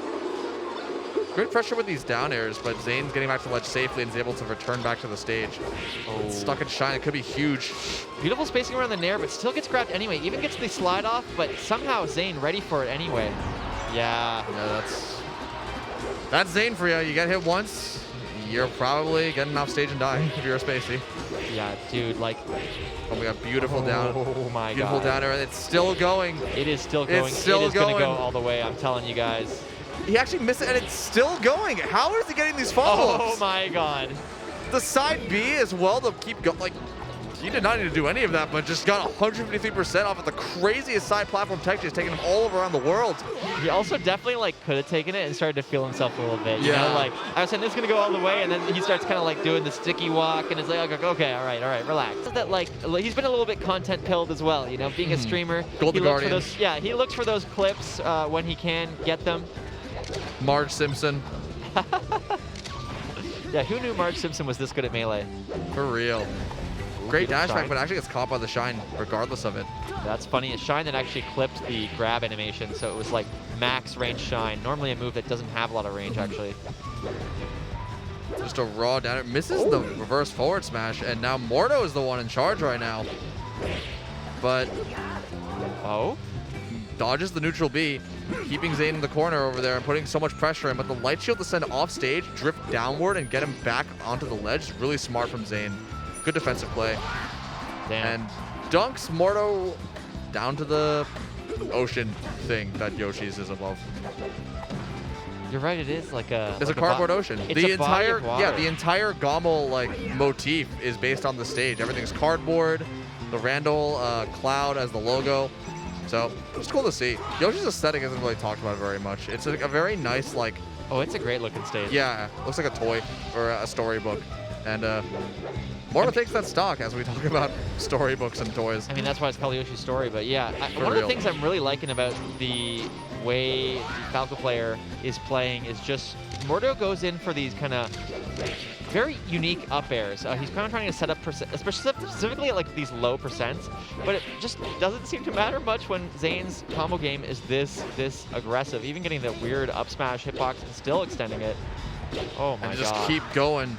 J: Great pressure with these down airs, but Zain's getting back to the ledge safely and is able to return back to the stage.
I: Oh.
J: Stuck in shine, it could be huge.
I: Beautiful spacing around the nair, but still gets grabbed anyway. Even gets the slide off, but somehow Zain ready for it anyway. Yeah.
J: Yeah, that's Zain for you. You get hit once, you're probably getting off stage and dying if you're a spacey.
I: Yeah, dude, like.
J: Oh my god, beautiful down.
I: Oh my god.
J: Beautiful down air, and it's still going.
I: It is still going.
J: It's still
I: it is going to go
J: going.
I: all the way, I'm telling you guys.
J: He actually missed it, and it's still going. How is he getting these follow-ups?
I: Oh my god.
J: The side B as well to keep going. Like, he did not need to do any of that, but just got 153% off of the craziest side platform tech. He's taking him all over around the world.
I: He also definitely like could have taken it and started to feel himself a little bit. You
J: Yeah.
I: know, like I was saying this is gonna go all the way, and then he starts kind of like doing the sticky walk, and it's like, okay, all right, relax. That like he's been a little bit content pilled as well. You know, being a streamer,
J: Golden
I: he looks for
J: Guardian.
I: those. Yeah, he looks for those clips when he can get them.
J: Marge Simpson,
I: Yeah, who knew Marge Simpson was this good at melee?
J: for real. Great dash back,
I: Shine.
J: but actually gets caught by the shine regardless of it.
I: That's funny. It's Shine that actually clipped the grab animation, so it was like max range Shine. Normally a move that doesn't have a lot of range, actually.
J: Just a raw down air. Misses the reverse forward smash, and now Mordo is the one in charge right now. But
I: Oh?
J: dodges the neutral B, keeping Zain in the corner over there and putting so much pressure in. But the light shield to send off stage, drift downward, and get him back onto the ledge is really smart from Zain. Good defensive play.
I: Damn.
J: And dunks Mordo down to the ocean thing that Yoshi's is above.
I: You're right, it is like a...
J: It's
I: like
J: a cardboard
I: bo-
J: ocean.
I: It's
J: The
I: a body
J: entire
I: of water.
J: the entire GOML like motif is based on the stage. Everything's cardboard. The Randall cloud as the logo. So it's cool to see. Yoshi's aesthetic isn't really talked about very much. It's like a very nice like
I: Oh, it's a great looking stage.
J: yeah, looks like a toy or a storybook. And Mordo takes that stock as we talk about storybooks and toys.
I: I mean, that's why it's called Yoshi's Story, but yeah.
J: For
I: One of
J: real.
I: the things I'm really liking about the way the Falco player is playing is just Mordo goes in for these kind of very unique up airs. He's kind of trying to set up, specifically at like these low percents, but it just doesn't seem to matter much when Zain's combo game is this aggressive. Even getting the weird up smash hitbox and still extending it. Oh my god.
J: And just keep going.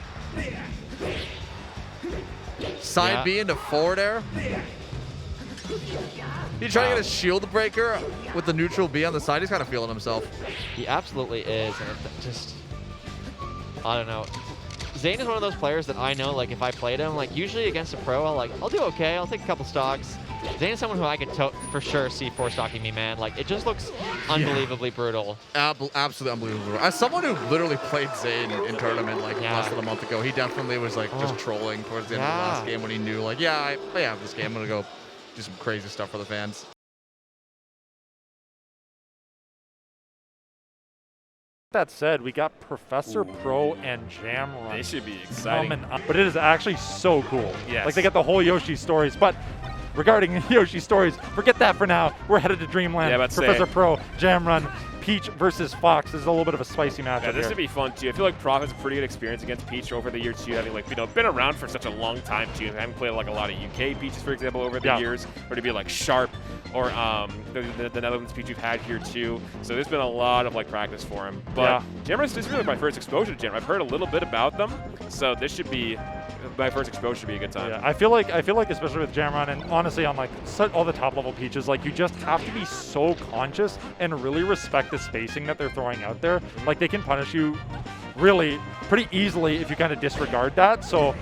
J: Side B into forward air. He trying to get a shield breaker with the neutral B on the side. He's kind of feeling himself.
I: He absolutely is, and it just, I don't know. Zain is one of those players that I know, like, if I played him, like, usually against a pro, I'll do okay. I'll take a couple stocks. Zain is someone who I could for sure see 4-stocking me, man. Like, it just looks unbelievably brutal.
J: Absolutely unbelievable. As someone who literally played Zain in tournament, like, less than a month ago, he definitely was, like, just trolling towards the end of the last game when he knew, like, I have this game. I'm going to go do some crazy stuff for the fans.
H: That said, we got ProfessorPro and Jamrun.
E: They should be exciting.
H: But it is actually so cool.
E: Yes.
H: Like, they get the whole Yoshi stories. But regarding Yoshi stories, forget that for now. We're headed to Dreamland.
E: Yeah,
H: ProfessorPro, Jamrun, Peach versus Fox. This is a little bit of a spicy matchup.
E: Yeah, this would be fun too. I feel like Prof has a pretty good experience against Peach over the years too, having like been around for such a long time too. I haven't played like a lot of UK Peaches, for example, over the years, or to be like Sharp or the Netherlands Peach we've had here too. So there's been a lot of like practice for him. But Jamrun, this is really my first exposure to Jamrun. I've heard a little bit about them, so this should be my first exposure. Should be a good time.
H: Yeah, I feel like especially with Jamrun and honestly on like all the top level Peaches, like you just have to be so conscious and really respect the spacing that they're throwing out there. Like they can punish you really pretty easily if you kind of disregard that. So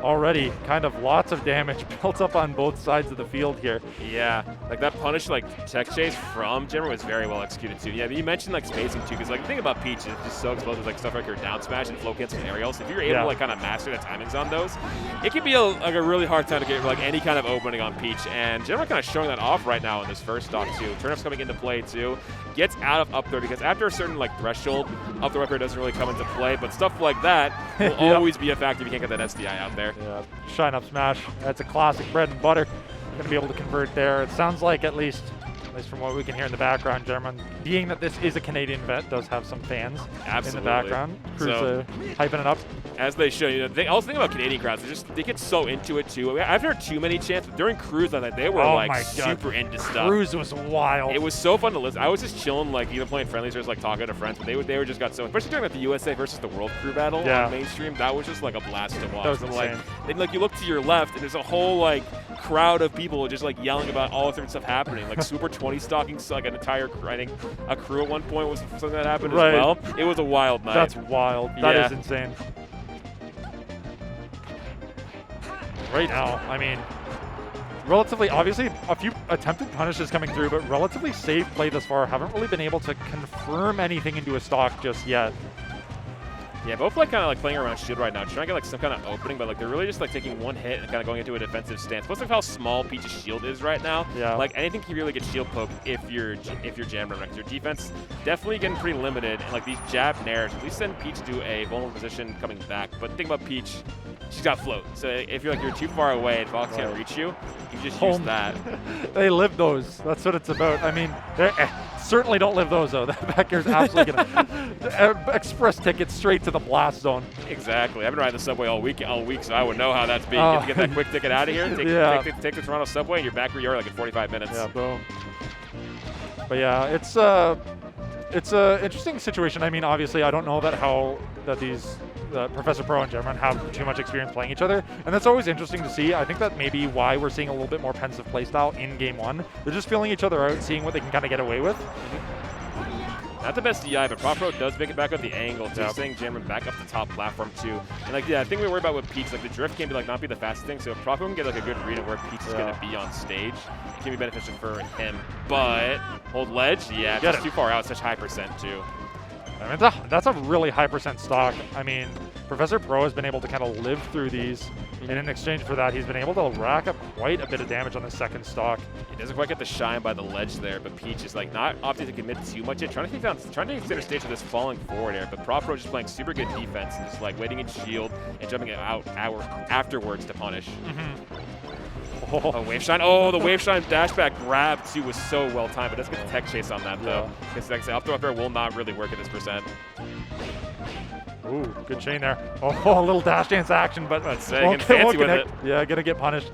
H: already kind of lots of damage built up on both sides of the field here.
E: Yeah, like that punish like tech chase from Jamrun was very well executed too. Yeah, but you mentioned like spacing too, because like the thing about Peach is just so explosive, like stuff like your down smash and flow cancel and aerials. If you're able to like kind of master the timings on those, it can be like a really hard time to get like any kind of opening on Peach. And Jamrun kind of showing that off right now in this first stock too. Turnup's coming into play too. Gets out of up there because after a certain like threshold, up the record doesn't really come into play. But stuff like that will always be a factor if you can't get that SDI out there.
H: Yeah, shine up smash. That's a classic bread and butter. Going to be able to convert there. It sounds like at least from what we can hear in the background, Jamrun, being that this is a Canadian event, does have some fans in the background. Crews hyping it up.
E: As they show, I also think about Canadian crowds. They get so into it too. I've heard too many chants during Cruise. I think they were like super into stuff.
H: Cruise was wild.
E: It was so fun to listen. I was just chilling, like either playing friendlies or just like talking to friends. But they were just got so, especially during like the USA versus the World Crew battle on mainstream. That was just like a blast to watch.
H: That was insane.
E: Like you look to your left and there's a whole like crowd of people just like yelling about all different stuff happening. Like Super 20 stocking, like an entire crew. I think a crew at one point was something that happened as well. It was a wild night.
H: That's wild. That is insane. Right now, I mean, relatively, obviously, a few attempted punishes coming through, but relatively safe play thus far. Haven't really been able to confirm anything into a stock just yet.
E: Yeah, both like kind of like playing around shield right now, trying to get like some kind of opening, but like they're really just like taking one hit and kind of going into a defensive stance. Plus, like how small Peach's shield is right now.
H: Yeah.
E: Like anything can really get shield poked if you're Jamrun, because your defense definitely getting pretty limited. And like these jab nairs, at least send Peach to a vulnerable position coming back. But the thing about Peach, she's got float. So if you're too far away and Fox can't reach you, you just use that.
H: They live those. That's what it's about. I mean, certainly don't live those though. That back air's absolutely gonna express tickets straight to the blast zone.
E: Exactly. I've been riding the subway all week, so I would know how that's being. You get that quick ticket out of here, take the Toronto subway, and you're back where you are like in 45 minutes.
H: Yeah, boom. But yeah, it's a interesting situation. I mean, obviously, I don't know that ProfessorPro and Jamrun have too much experience playing each other, and that's always interesting to see. I think that may be why we're seeing a little bit more pensive playstyle in Game 1. They're just feeling each other out, seeing what they can kind of get away with.
E: Not the best DI, but ProfessorPro does make it back up the angle, too, saying Jamrun back up the top platform, too. And, like, I think we worry about with Peach, like, the drift can be, like, not be the fastest thing, so if ProfessorPro can get, like, a good read of where Peach is going to be on stage, it can be beneficial for him. But, hold ledge, it's just too far out, such high percent, too.
H: I mean, that's a really high percent stock. I mean, ProfessorPro has been able to kind of live through these, and in exchange for that, he's been able to rack up quite a bit of damage on the second stock.
E: He doesn't quite get the shine by the ledge there, but Peach is like not opting to commit too much yet, trying to take center stage with this falling forward air, but ProfessorPro just playing super good defense and just like waiting in shield and jumping out afterwards to punish. Oh, wave shine. Oh, the wave shine dashback grab too was so well timed, but doesn't get the tech chase on that though. Because like I said, up throw up air will not really work at this percent.
H: Ooh, good chain there. Oh, a little dash dance action, but
E: Let's say, getting fancy with it.
H: Yeah, gonna get punished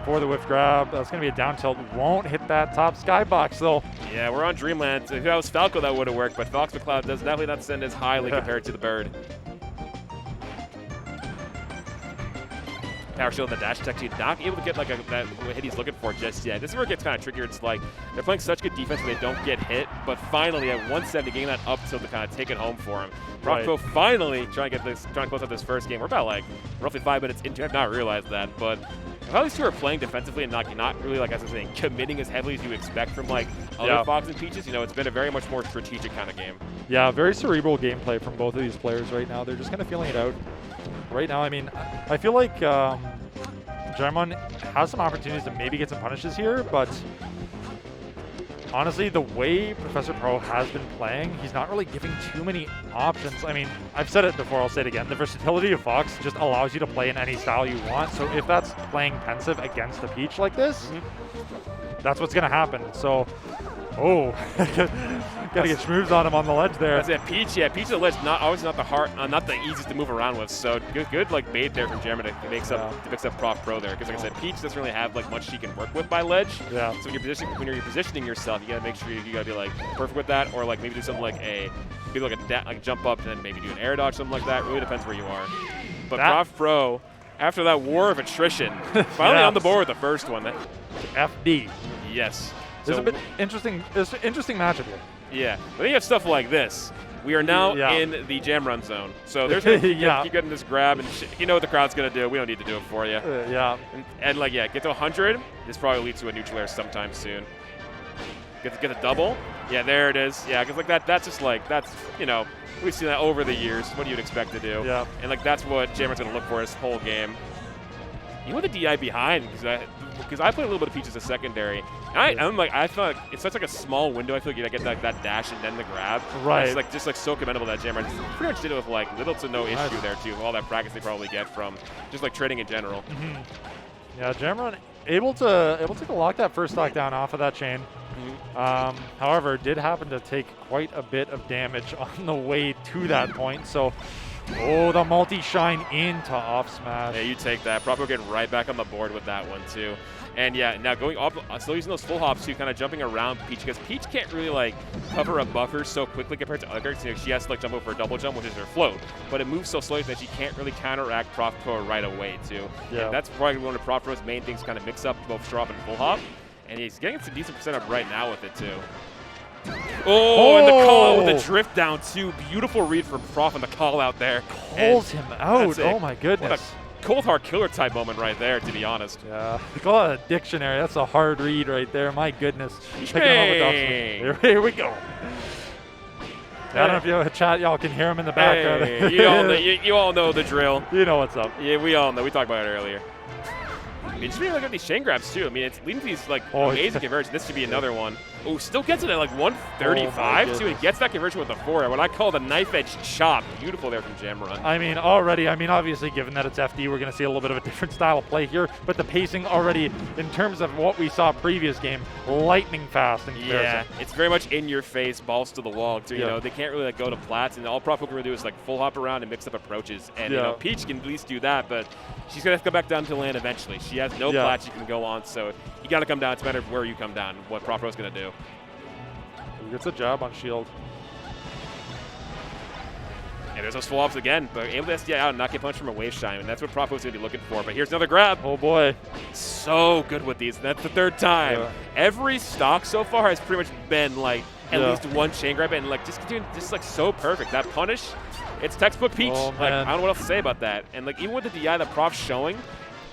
H: for the whiff grab. That's gonna be a down tilt. Won't hit that top skybox though.
E: Yeah, we're on Dreamland. If that was Falco, that would have worked, but Fox McCloud does definitely not send as highly compared to the Bird. Power shield and the dash attack, not able to get like that hit he's looking for just yet. This is where it gets kind of trickier. It's like they're playing such good defense where they don't get hit, but finally at 170 getting that up tilt to kind of take it home for him. ProfessorPro finally trying to close out this first game. We're about like roughly 5 minutes into it. I've not realized that, but how these two are playing defensively and not really, like I was saying, committing as heavily as you would expect from like other Fox and Peaches. You know, it's been a very much more strategic kind of game.
H: Yeah, very cerebral gameplay from both of these players right now. They're just kind of feeling it out. Right now, I mean, I feel like Jamrun has some opportunities to maybe get some punishes here, but honestly, the way ProfessorPro has been playing, he's not really giving too many options. I mean, I've said it before, I'll say it again. The versatility of Fox just allows you to play in any style you want. So if that's playing pensive against a Peach like this, that's what's going to happen. So, gotta get schmooves on him on the ledge there.
E: That's it. Peach, yeah, Peach at the ledge, always not the easiest to move around with. So good like bait there from Jamrun to mix up ProfessorPro there. Because like I said, Peach doesn't really have like much she can work with by ledge. Yeah. So when you're positioning yourself, you gotta make sure you gotta be like perfect with that, or like maybe do something like a jump up and then maybe do an air dodge, something like that. Really depends where you are. But ProfessorPro, after that war of attrition, finally on the board with the first one.
H: FD.
E: Yes.
H: There's a bit interesting. There's an interesting matchup here.
E: Yeah, but then you have stuff like this. We are now in the Jamrun zone, so there's keep getting this grab, and you know what the crowd's gonna do. We don't need to do it for you. And like get to 100. This probably leads to a neutral air sometime soon. Get a double. Yeah, there it is. Yeah, because like that's just like you know, we've seen that over the years. What you'd expect to do. Yeah. And like that's what Jamrun's gonna look for this whole game. You want the DI behind because I play a little bit of Peach as a secondary. And I thought it's such like a small window. I feel like you gotta get that dash and then the grab. Right. It's just so commendable that Jamrun pretty much did it with like little to no issue there too. All that practice they probably get from just like trading in general.
H: Yeah, Jamrun able to lock that first stock down off of that chain. However, did happen to take quite a bit of damage on the way to that point. So. Oh, the multi-shine into off smash.
E: Yeah, you take that. ProfessorPro getting right back on the board with that one, too. And yeah, now going up, still using those full hops, too, kind of jumping around Peach, because Peach can't really, like, cover a buffer so quickly compared to other characters. You know, she has to, like, jump over a double jump, which is her float. But it moves so slowly that she can't really counteract ProfessorPro right away, too. Yeah. And that's probably one of ProfessorPro's main things, kind of mix up both straw up and full hop. And he's getting some decent percent up right now with it, too. Oh, and the call out with the drift down too. Beautiful read from Prof on the call out there.
H: Calls him out. Oh my goodness.
E: What a cold hard killer type moment right there, to be honest.
H: Yeah. Call it a dictionary. That's a hard read right there. My goodness. Here we go. I don't know if you have a chat, y'all can hear him in the background.
E: Hey, you all know the drill.
H: You know what's up.
E: Yeah, we all know. We talked about it earlier. I mean, just really look at these chain grabs too. I mean, it's leading to these like amazing conversions. This should be another one. Oh, still gets it at like 135 too. He gets that conversion with the 4. What I call the knife edge chop. Beautiful there from Jamrun.
H: I mean, obviously, given that it's FD, we're going to see a little bit of a different style of play here. But the pacing already, in terms of what we saw previous game, lightning fast in comparison.
E: Yeah, it's very much in your face, balls to the wall. So, you know, they can't really like go to plats, and all ProfessorPro can do is like full hop around and mix up approaches. And you know, Peach can at least do that, but she's going to have to go back down to land eventually. She has no plats she can go on, so you got to come down. It's a matter of where you come down, what ProfessorPro's going to do.
H: He gets a job on shield.
E: And there's those full hops again, but able to SDI out and not get punched from a wave shine, and that's what ProfessorPro's going to be looking for. But here's another grab.
H: Oh boy.
E: So good with these. That's the 3rd time. Yeah. Every stock so far has pretty much been like at least one chain grab, and like just like so perfect. That punish, it's textbook Peach. Like I don't know what else to say about that. And like even with the DI that Prof's showing,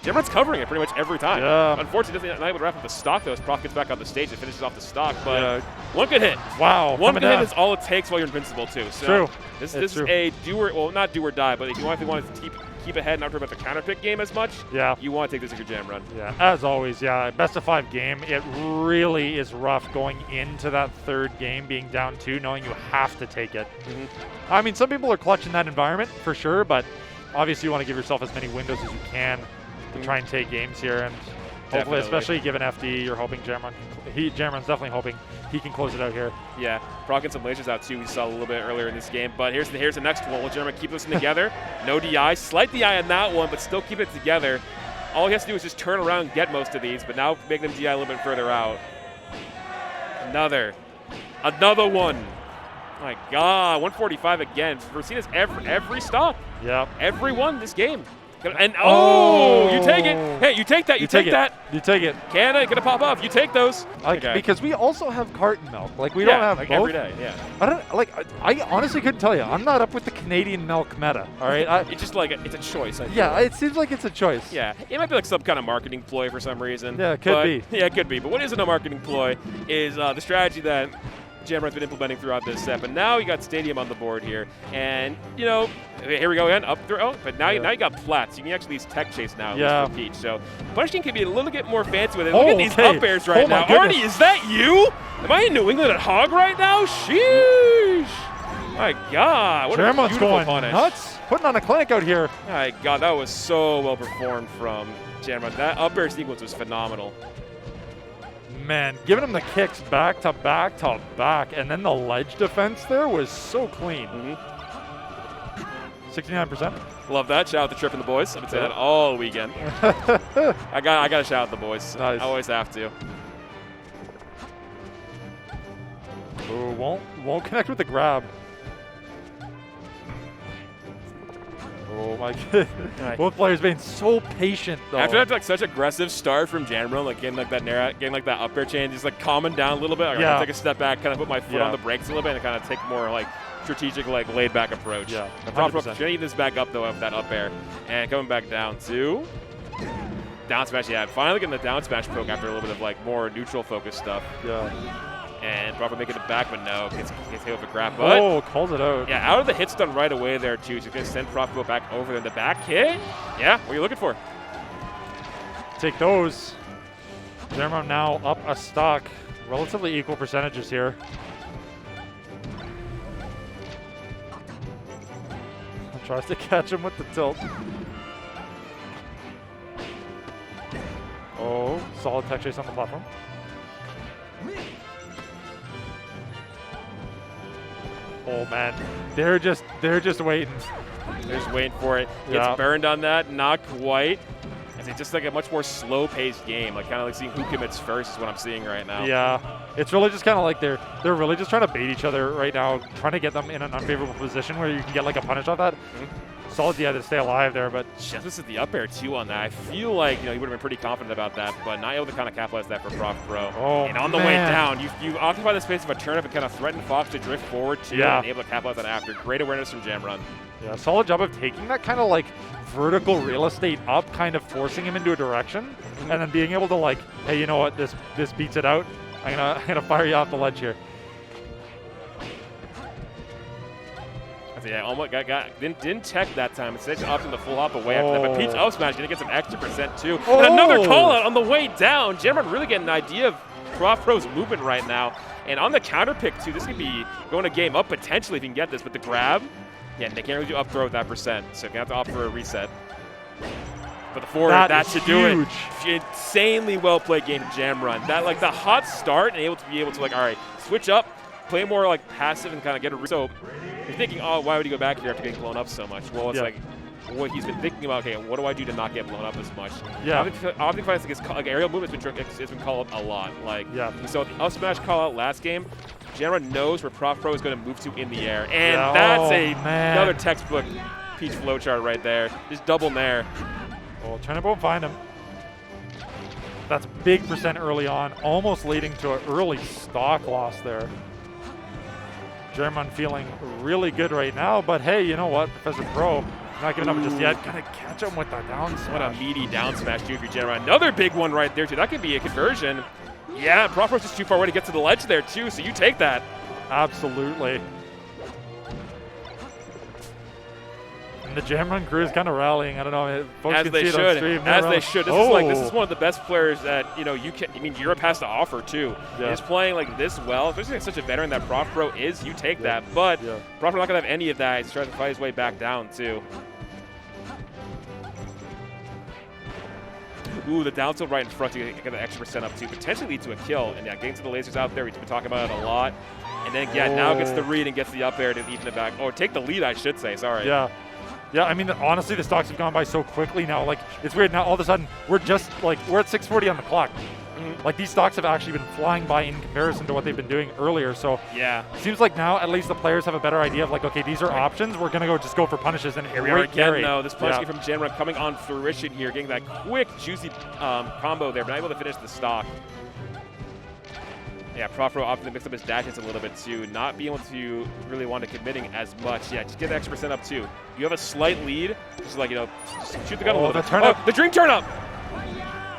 E: Jamrun's covering it pretty much every time. Yeah. Unfortunately, not able to wrap up the stock, though, as Prof gets back on the stage and finishes off the stock. But one good hit.
H: Wow.
E: One good hit is all it takes while you're invincible, too. So
H: true.
E: This is a not do or die, but if you want to keep ahead and not worry about the counter pick game as much, you want to take this as your Jamrun.
H: Yeah, as always, best of 5 game. It really is rough going into that 3rd game being down 2, knowing you have to take it. I mean, some people are clutching that environment for sure, but obviously you want to give yourself as many windows as you can to try and take games here. And Hopefully, especially given FD, you're hoping Jamrun. Jamrun's definitely hoping he can close it out here.
E: Yeah, Proc getting some lasers out too. We saw a little bit earlier in this game. But here's the next one. Will Jamrun keep this together? No DI, slight DI on that one, but still keep it together. All he has to do is just turn around and get most of these, but now make them DI a little bit further out. Another one. My God, 145 again. We've seen this every stock.
H: Yep.
E: Every one this game. And you take it. Hey, you take that. You take that.
H: You take it.
E: Canada gonna pop off. You take those.
H: Okay. Because we also have carton milk. Like we don't have
E: like
H: both.
E: every day. Yeah.
H: I don't like. I honestly couldn't tell you. I'm not up with the Canadian milk meta. All right.
E: It's just like it's a choice. I feel
H: yeah.
E: like.
H: It seems like it's a choice.
E: Yeah. It might be like some kind of marketing ploy for some reason.
H: Yeah, it could be.
E: Yeah, it could be. But what isn't a marketing ploy is the strategy that Jamrun's been implementing throughout this set, but now you got Stadium on the board here, and you know, here we go again, up throw, but now you got Plats. You can actually use tech chase now with Peach, so Punishing can be a little bit more fancy with it. Look at these up airs right now. Artie, is that you? Am I in New England at Hog right now? Sheesh! My God, what
H: Jamrun's
E: a beautiful
H: going
E: punish.
H: nuts, putting on a clinic out here.
E: My God, that was so well performed from Jamrun. That up air sequence was phenomenal.
H: Man, giving him the kicks back to back to back, and then the ledge defense there was so clean. 69%.
E: Love that. Shout out to Trip and the boys. I've been saying that all weekend. I got to shout out the boys.
H: Nice.
E: I always have to.
H: Ooh, won't connect with the grab. Oh my God. Both players being so patient though.
E: After that, like such aggressive start from Jamrun, like getting like that up air chain, just like calming down a little bit. I'm gonna take a step back, kind of put my foot on the brakes a little bit, and kind of take more like strategic, like laid back approach. Yeah. Trying to eat this back up though of that up air, and coming back down to down smash. Yeah, finally getting the down smash poke after a little bit of like more neutral focus stuff.
H: Yeah.
E: And Proper making it back, but no, gets hit with a grab. But
H: calls it out.
E: Yeah, out of the hit stun right away there too. So going to send Proper back over there. The back hit. Yeah, what are you looking for?
H: Take those. Jamrun now up a stock. Relatively equal percentages here. Tries to catch him with the tilt. Oh, solid tech chase on the platform. Oh man, they're just waiting.
E: They're just waiting for it. Gets burned on that, not quite. It's just like a much more slow-paced game, like kind of like seeing who commits first is what I'm seeing right now.
H: Yeah, it's really just kind of like they're really just trying to bait each other right now, trying to get them in an unfavorable position where you can get like a punish off that. Solid to stay alive there, but
E: this is the up air too on that. I feel like he would have been pretty confident about that, but not able to kind of capitalize that for ProfessorPro.
H: Oh,
E: and on the way down, you occupy the space of a turnip and kind of threaten Fox to drift forward too, and able to capitalize that after. Great awareness from Jamrun. Yeah,
H: solid job of taking that kind of like vertical real estate up, kind of forcing him into a direction, and then being able to like, hey, you know what, this beats it out. I'm gonna fire you off the ledge here.
E: Yeah, almost didn't tech that time. Instead, just opting the full hop away after that. But Peach up smash gonna get some extra percent too. And another call out on the way down. Jamrun really getting an idea of ProfessorPro's movement right now. And on the counter pick too, this could be going a game up potentially if you can get this. But the grab, yeah, they can't really do up throw with that percent. So you're gonna have to opt for a reset. But the forward, that should do it. Insanely well played game from Jamrun. That like the hot start and able to like, all right, switch up, play more like passive and kind of get a so. You're thinking, oh, why would he go back here after getting blown up so much? Well, it's like what he's been thinking about. Okay, what do I do to not get blown up as much?
H: Yeah.
E: Optic fights like aerial movement has been called a lot. Like so, the up smash call out last game. Jamrun knows where ProfessorPro is going to move to in the air, and that's another textbook Peach flowchart right there. Just double nair.
H: Oh, Turnip won't find him. That's big percent early on, almost leading to an early stock loss there. Jamrun feeling really good right now, but hey, you know what? ProfessorPro not giving up just yet. Gonna catch him with the down smash.
E: What a meaty down smash too for Jamrun. Another big one right there too. That could be a conversion. Yeah, ProfessorPro's just too far away to get to the ledge there too, so you take that.
H: Absolutely. And the Jamrun crew is kind of rallying. I don't know. Folks
E: As
H: can
E: they
H: see
E: should.
H: it on stream.
E: As they should. This is one of the best players that Europe has to offer too.
H: Yeah.
E: He's playing like this well, especially like such a veteran that ProfessorPro is. You take that, but ProfessorPro not gonna have any of that. He's trying to fight his way back down too. Ooh, the down tilt right in front to get an extra % up too. Potentially lead to a kill. And yeah, getting to the lasers out there, we've been talking about it a lot. And then, yeah, now gets the read and gets the up air to even it back. Or take the lead, I should say. Sorry.
H: Yeah. Yeah, I mean, honestly, the stocks have gone by so quickly now. Like, it's weird. Now, all of a sudden, we're at 6:40 on the clock. Like, these stocks have actually been flying by in comparison to what they've been doing earlier. So,
E: yeah,
H: seems like now at least the players have a better idea of, like, okay, these are options. We're going to just go for punishes. And
E: here we are again, though. This punish game from Jamrun coming on fruition here, getting that quick, juicy combo there, but not able to finish the stock. Yeah, ProfessorPro opting to mix up his dashes a little bit too, not being able to really want to committing as much. Yeah, just get the extra % up too. You have a slight lead, just like, just shoot the gun a little bit. The dream turn up!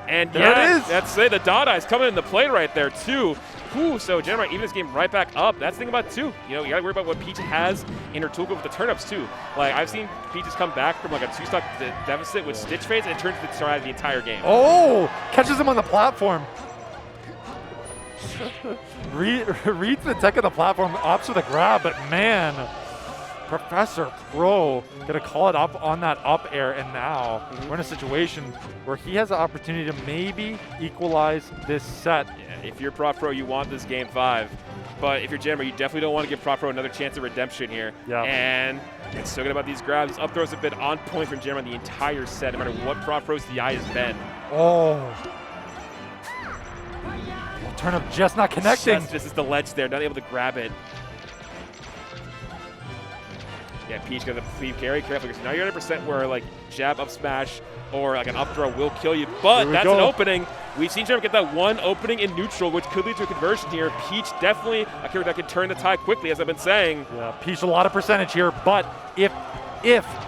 E: And
H: there
E: yeah,
H: it is.
E: That's it. The dot eyes coming in the play right there too. Ooh, so Jamrun even this game right back up. That's the thing about too. You gotta worry about what Peach has in her toolkit with the turn-ups too. Like, I've seen Peaches come back from like a 2-stock deficit with stitch phase and it turns the start of the entire game.
H: Oh, catches him on the platform. Reads the tech of the platform, opts with a grab, but man, ProfessorPro gonna call it up on that up air, and now we're in a situation where he has the opportunity to maybe equalize this set.
E: Yeah, if you're ProfessorPro, you want this game 5, but if you're Jamrun, you definitely don't want to give ProfessorPro another chance of redemption here.
H: Yeah.
E: And it's so good about these grabs. Up throw's have been on point from Jamrun the entire set, no matter what ProfessorPro's DI has been.
H: Oh. Turnip just not connecting.
E: This is the ledge there, not able to grab it. Yeah, Peach got to be very careful because now you're at a % where like jab up smash or like an up throw will kill you, but that's an opening. We've seen Jamrun get that one opening in neutral, which could lead to a conversion here. Peach definitely a character that can turn the tide quickly, as I've been saying.
H: Yeah, Peach a lot of percentage here, but if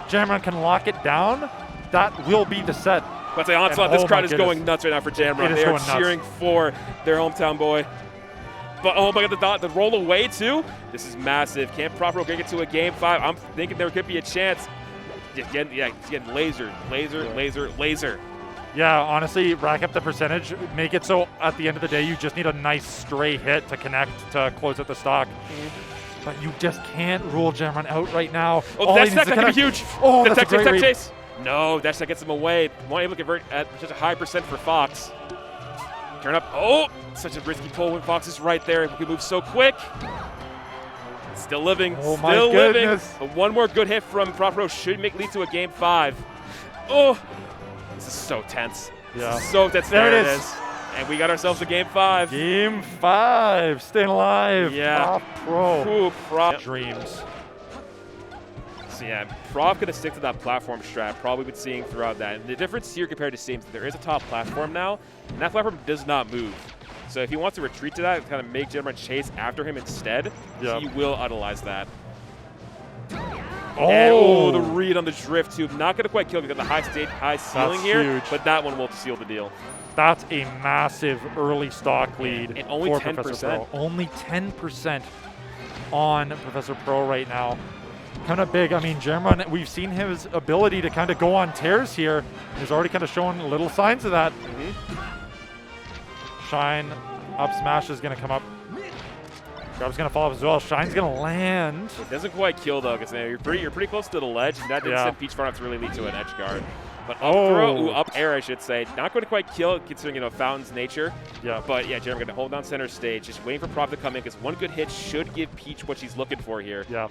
H: Jamrun can lock it down, that will be the set.
E: But the onslaught, this crowd is going nuts right now for Jamrun. They are cheering for their hometown boy. But oh my god, the roll away too. This is massive. Can ProfessorPro get it to a game 5? I'm thinking there could be a chance. Just getting laser.
H: Yeah, honestly, rack up the percentage. Make it so at the end of the day, you just need a nice stray hit to connect to close out the stock. But you just can't rule Jamrun out right now.
E: Oh, that could be huge.
H: Oh,
E: the
H: that's a great read.
E: chase. No, that gets him away. Won't able to convert at such a high % for Fox. Turn up. Oh, such a risky pull when Fox is right there. He can move so quick. Still living.
H: Oh,
E: still
H: my
E: living.
H: goodness.
E: But one more good hit from ProfessorPro should lead to a game 5. Oh, this is so tense.
H: Yeah.
E: This is so tense.
H: There it is.
E: And we got ourselves a game 5.
H: Game 5. Staying alive.
E: Yeah.
H: ProfessorPro.
E: Ooh,
H: Dreams.
E: So yeah, Prof gonna stick to that platform strat, probably been seeing throughout that. And the difference here compared to Sims, there is a top platform now, and that platform does not move. So if he wants to retreat to that and kind of make Jamrun chase after him instead, he will utilize that.
H: Oh,
E: and, the read on the drift tube. Not gonna quite kill because the high ceiling here,
H: huge.
E: But that one will seal the deal.
H: That's a massive early stock lead
E: and only
H: for
E: 10%.
H: ProfessorPro. Only 10% on ProfessorPro right now. Kind of big. I mean, Jamrun, we've seen his ability to kind of go on tears here. He's already kind of shown little signs of that. Shine, up smash is going to come up. Grab's going to fall up as well. Shine's going to land.
E: It doesn't quite kill, though, because you're pretty close to the ledge, and that didn't send Peach far enough to really lead to an edge guard. But up throw, up air, I should say. Not going to quite kill, considering, Fountain's nature.
H: Yeah.
E: But, yeah, Jamrun going to hold down center stage, just waiting for Prof to come in, because one good hit should give Peach what she's looking for here.
H: Yeah.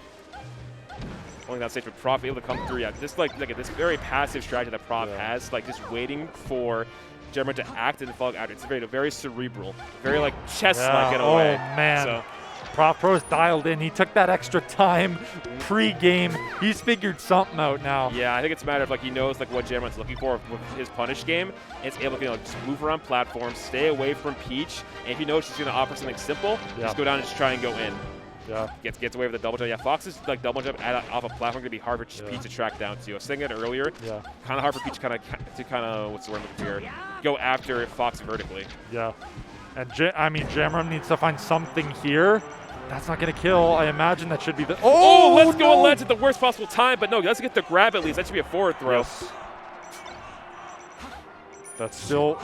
E: Holding down stage with Prof able to come through. Yeah, just like this very passive strategy that Prof has, like just waiting for Jamrun to act and fall out. It's very cerebral, very like chess-like in a way.
H: Oh, man.
E: So.
H: ProfessorPro's dialed in. He took that extra time pre-game. He's figured something out now.
E: Yeah, I think it's a matter of he knows what Jamrun's looking for with his punish game. And it's able to just move around platforms, stay away from Peach, and if you know she's going to offer something simple, just go down and just try and go in.
H: Yeah.
E: Gets away with a double jump. Yeah, Fox's double jump off a platform gonna be hard for Peach to track down too. I was saying it earlier. Yeah. Kind of hard for Peach to what's the word I'm looking for? Go after Fox vertically.
H: Yeah. And Jamrun needs to find something here. That's not gonna kill. I imagine that should be the.
E: Oh, let's go ledge at the worst possible time, but no, let's get the grab at least. That should be a forward throw.
H: Yes. That still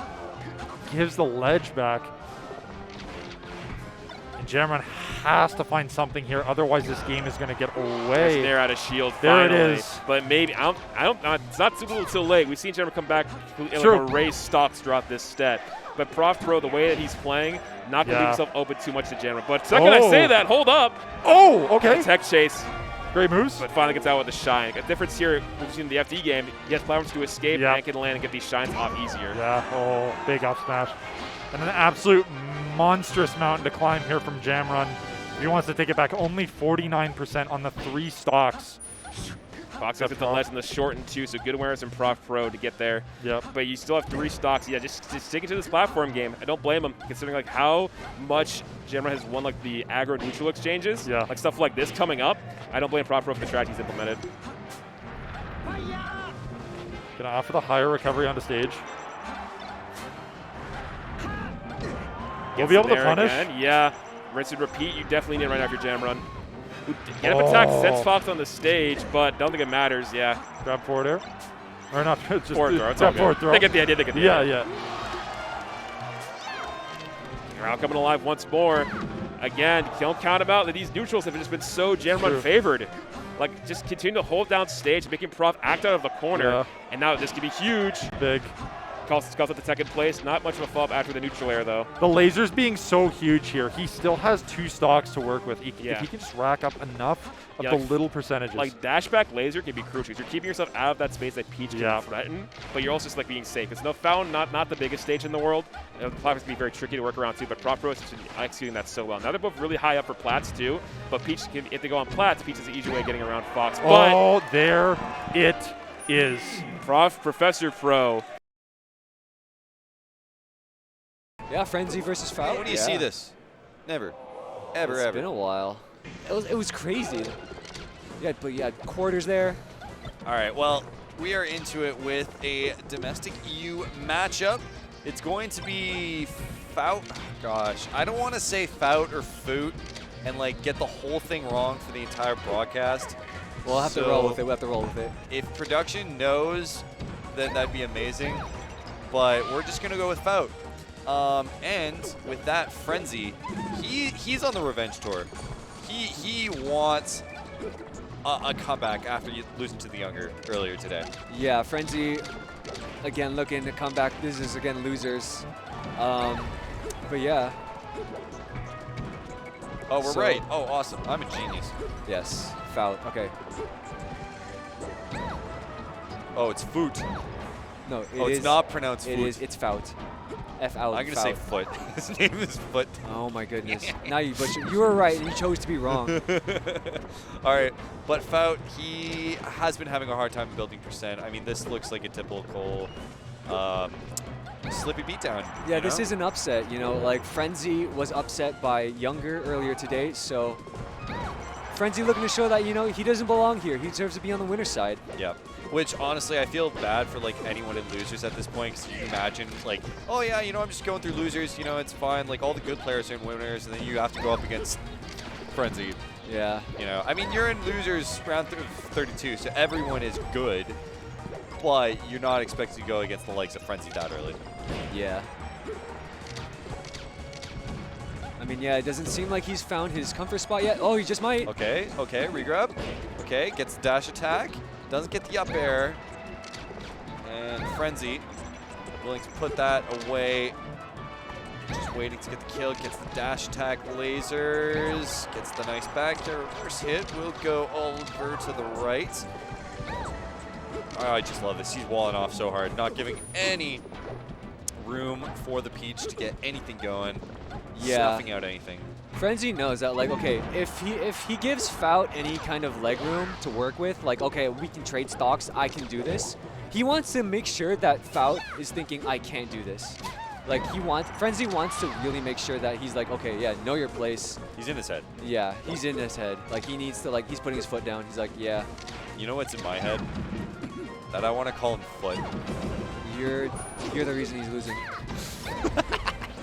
H: gives the ledge back. Jamrun has to find something here, otherwise this game is going to get away.
E: They're out of shield.
H: There
E: finally.
H: it is.
E: But maybe it's not too late. We've seen Jamrun come back and
H: True.
E: erase stocks throughout this set. But ProfessorPro, the way that he's playing, not going to leave himself open too much to Jamrun. But second I say that, hold up.
H: Oh, okay.
E: Tech chase.
H: Great moves.
E: But finally gets out with a shine. A difference here, we've seen in the FD game, he has platforms to escape and can land and get these shines off easier.
H: Yeah, oh, big up smash. And an absolute monstrous mountain to climb here from Jamrun. He wants to take it back. Only 49% on the 3 stocks.
E: Fox has the ledge and the shorten too, so good awareness in ProfessorPro to get there.
H: Yep.
E: But you still have 3 stocks. Yeah, just sticking to this platform game. I don't blame him, considering like how much Jamrun has won like the aggro neutral exchanges.
H: Yeah.
E: Like stuff like this coming up. I don't blame ProfessorPro for the strategies implemented.
H: Gonna offer the higher recovery onto stage. We'll be able to punish.
E: Again. Yeah. Rinse and repeat. You definitely need right now for Jamrun. Get up attack, sets Fox on the stage, but don't think it matters. Yeah.
H: Grab forward air. Or not, just
E: forward throw.
H: grab forward throw.
E: They get the idea. They get the idea.
H: Yeah.
E: Now coming alive once more. Again, don't count him out that these neutrals have just been so Jamrun favored. Like, just continue to hold down stage, making Prof act out of the corner.
H: Yeah.
E: And now this could be huge.
H: Big.
E: Calls up the second place. Not much of a follow-up after the neutral air, though.
H: The lasers being so huge here, he still has 2 stocks to work with. If he can just rack up enough of the little percentages.
E: Like, dashback laser can be crucial. You're keeping yourself out of that space that Peach can threaten, but you're also just like being safe. It's no foul, not the biggest stage in the world. The platforms can be very tricky to work around too, but ProfessorPro is executing that so well. Now they're both really high up for plats too, but Peach, if they go on plats, Peach is an easy way of getting around Fox.
H: Oh, there it is.
E: ProfessorPro.
B: Yeah, Frenzy versus Flout.
K: When do you see this? Never. Ever.
B: It's been a while. It was crazy. But you had quarters there.
K: All right, well, we are into it with a domestic EU matchup. It's going to be Flout. Gosh, I don't want to say Flout or Foot and like get the whole thing wrong for the entire broadcast.
B: We'll have to roll with it. We'll have to roll with it.
K: If production knows, then that'd be amazing. But we're just gonna go with Flout. And with that, Frenzy, he's on the revenge tour. He wants a comeback after losing to the Younger earlier today.
B: Yeah, Frenzy, again, looking to come back. This is, again, losers. But yeah.
K: Oh, we're right. Oh, awesome. I'm a genius.
B: Yes, Flout. Okay.
K: Oh, it's Foot.
B: No,
K: it's not pronounced Foot.
B: It is. It's Flout. F-out.
K: I'm going to say Foot. His name is Foot.
B: Oh, my goodness. Now you butchered. You were right, and you chose to be wrong.
K: All right. But Flout, he has been having a hard time building percent. I mean, this looks like a typical slippy beatdown.
B: Yeah, this is an upset. You know, like Frenzy was upset by Younger earlier today, so Frenzy looking to show that, you know, he doesn't belong here. He deserves to be on the winner's side.
K: Yeah. Which, honestly, I feel bad for, like, anyone in losers at this point, because you can imagine, like, oh, yeah, you know, I'm just going through losers, you know, it's fine. Like, all the good players are in winners, and then you have to go up against Frenzy.
B: Yeah.
K: You know, I mean, you're in losers round 32, so everyone is good, but you're not expected to go against the likes of Frenzy that early.
B: Yeah. I mean, yeah, it doesn't seem like he's found his comfort spot yet. Oh, he just might.
K: Okay, regrab. Okay, gets the dash attack. Doesn't get the up air. And Frenzy willing to put that away. Just waiting to get the kill. Gets the dash attack, lasers. Gets the nice back there. Reverse hit will go over to the right. Oh, I just love this. He's walling off so hard. Not giving any room for the Peach to get anything going.
B: Yeah.
K: Snuffing out anything.
B: Frenzy knows that, like, okay, if he gives Flout any kind of leg room to work with, like, okay, we can trade stocks, I can do this. He wants to make sure that Flout is thinking, I can't do this. Like, Frenzy wants to really make sure that he's like, okay, yeah, know your place.
K: He's in his head.
B: Yeah, he's in his head. Like, he needs to, like, he's putting his foot down. He's like, yeah.
K: You know what's in my head? That I want to call him Foot.
B: You're the reason he's losing.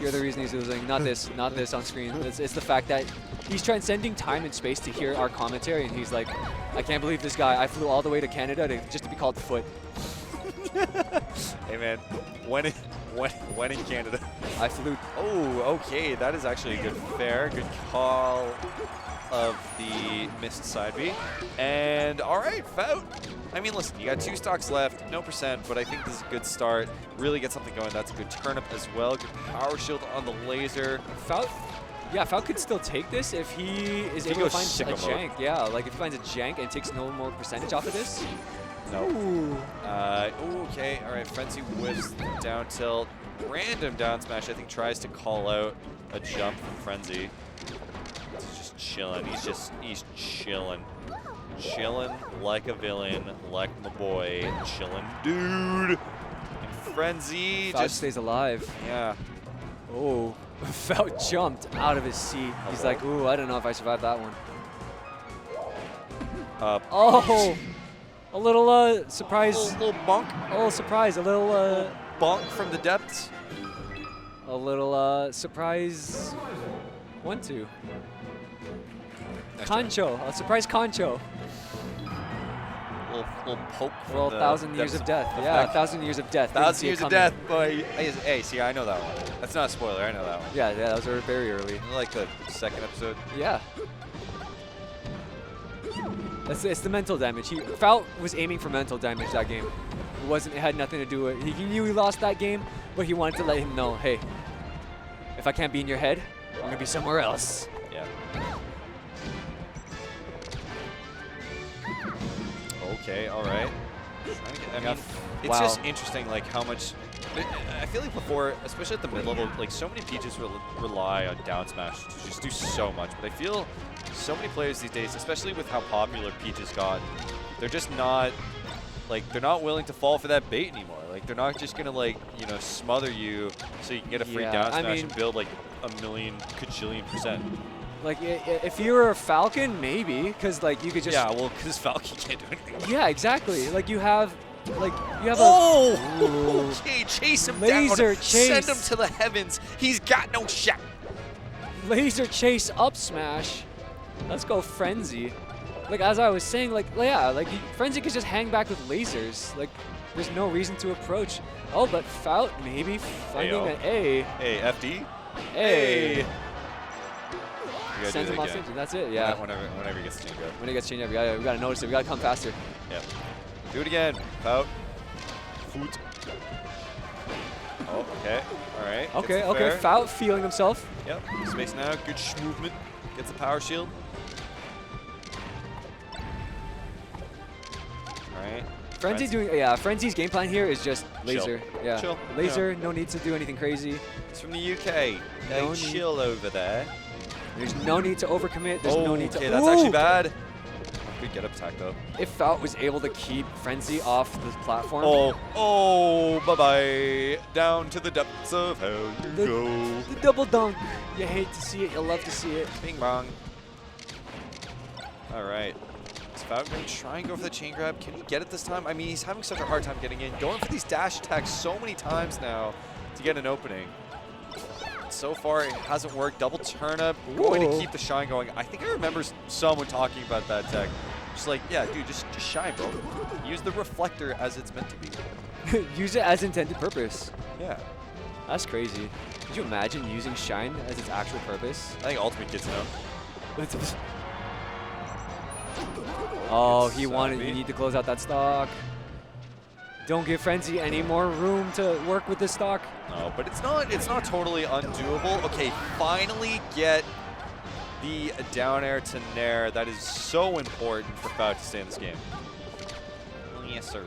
B: You're the reason he's losing. Not this on screen. It's the fact that he's transcending time and space to hear our commentary, and he's like, I can't believe this guy. I flew all the way to Canada just to be called Foot.
K: Hey man, when When in Canada.
B: I flew.
K: Oh, okay. That is actually a good fair. Good call of the missed side B. And all right, Flout. I mean, listen, you got 2 stocks left, no percent, but I think this is a good start. Really get something going. That's a good turnip as well. Good power shield on the laser.
B: Flout. Yeah, Flout could still take this if he is able to find a jank. Yeah, like if he finds a jank and takes no more percentage off of this.
K: No. Ooh, okay. All right. Frenzy whiffs down tilt. Random down smash, I think, tries to call out a jump from Frenzy. He's just chilling. He's chilling. Chilling like a villain, like my boy. Chilling, dude. And Frenzy
B: Flout
K: just
B: stays alive.
K: Yeah.
B: Oh, Flout jumped out of his seat. He's like, ooh, I don't know if I survived that one. Oh. A little surprise.
K: A little bunk.
B: A little surprise. A little
K: bunk from the depths.
B: A little surprise. 1-2. Concho. A surprise Concho.
K: Little poke.
B: Well, 1,000 years of death. Yeah, 1,000 years of death.
K: 1,000 years of death, boy. Hey, see, I know that one. That's not a spoiler. I know that one.
B: Yeah, those were very early.
K: Like the 2nd episode.
B: Yeah. It's the mental damage. Flout was aiming for mental damage that game. It had nothing to do with it. He knew he lost that game, but he wanted to let him know, hey, if I can't be in your head, I'm gonna be somewhere else.
K: Yeah. Okay, all right. I mean, it's just interesting, like how much. I feel like before, especially at the mid-level, like so many Peaches rely on down smash to just do so much. But I feel so many players these days, especially with how popular Peaches got, they're just not, like, they're not willing to fall for that bait anymore. Like, they're not just gonna, like, you know, smother you so you can get a free down smash and build like 1,000,000 kajillion %.
B: Like, if you were a Falcon, maybe, because like you could just.
K: Yeah, well, because Falcon can't do anything.
B: Yeah, exactly. Like you have.
K: Okay, chase him
B: laser
K: down.
B: Chase.
K: Send him to the heavens. He's got no shot.
B: Laser chase up smash. Let's go Frenzy. Like as I was saying, like yeah, like Frenzy could just hang back with lasers. Like there's no reason to approach. Oh, but Flout maybe finding an A.
K: Hey, FD.
B: Hey.
K: Send
B: him off and that's it. Yeah.
K: Whenever he gets changed up.
B: When he gets changed up, we gotta notice it. We gotta come faster.
K: Yeah. Do it again. Flout. Foot. Oh, okay. All right.
B: Okay. Flout feeling himself.
K: Yep. Space now. Good movement. Gets the power shield. All right.
B: Frenzy's game plan here is just laser.
K: Chill.
B: Yeah.
K: Chill.
B: Laser, no need to do anything crazy.
K: It's from the UK. They chill over there.
B: There's no need to overcommit. There's no need to.
K: Okay, that's actually bad. Good get up attack though.
B: If Flout was able to keep Frenzy off the platform.
K: Oh, bye-bye. Down to the depths of hell you go.
B: The double dunk. You hate to see it. You love to see it.
K: Bing bong. All right. Is Flout going to try and go for the chain grab? Can he get it this time? I mean, he's having such a hard time getting in. Going for these dash attacks so many times now to get an opening. So far, it hasn't worked. Double turnip, going to keep the shine going. I think I remember someone talking about that tech. Just like, yeah, dude, just shine, bro. Use the reflector as it's meant to be.
B: Use it as intended purpose.
K: Yeah.
B: That's crazy. Could you imagine using shine as its actual purpose?
K: I think Ultimate kids know.
B: Oh, he wanted. You need to close out that stock. Don't give Frenzy any more room to work with this stock.
K: No, but it's not totally undoable. Okay, finally get the down air to Nair. That is so important for Flout to stay in this game. Yes, sir.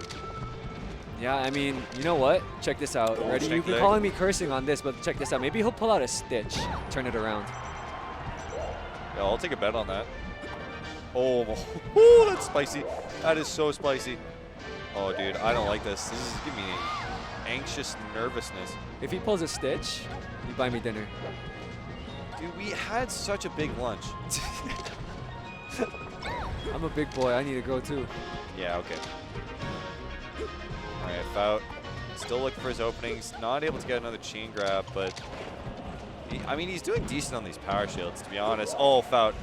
B: Yeah, I mean, you know what? Check this out. Ready? You've been calling me cursing on this, but check this out. Maybe he'll pull out a Stitch, turn it around.
K: Yeah, I'll take a bet on that. Oh, that's spicy. That is so spicy. Oh, dude, I don't like this. This is giving me anxious nervousness.
B: If he pulls a Stitch, you buy me dinner.
K: Dude, we had such a big lunch.
B: I'm a big boy. I need to grow too.
K: Yeah, okay. All right, Flout still looking for his openings. Not able to get another chain grab, but I mean, he's doing decent on these power shields, to be honest. Oh, Flout.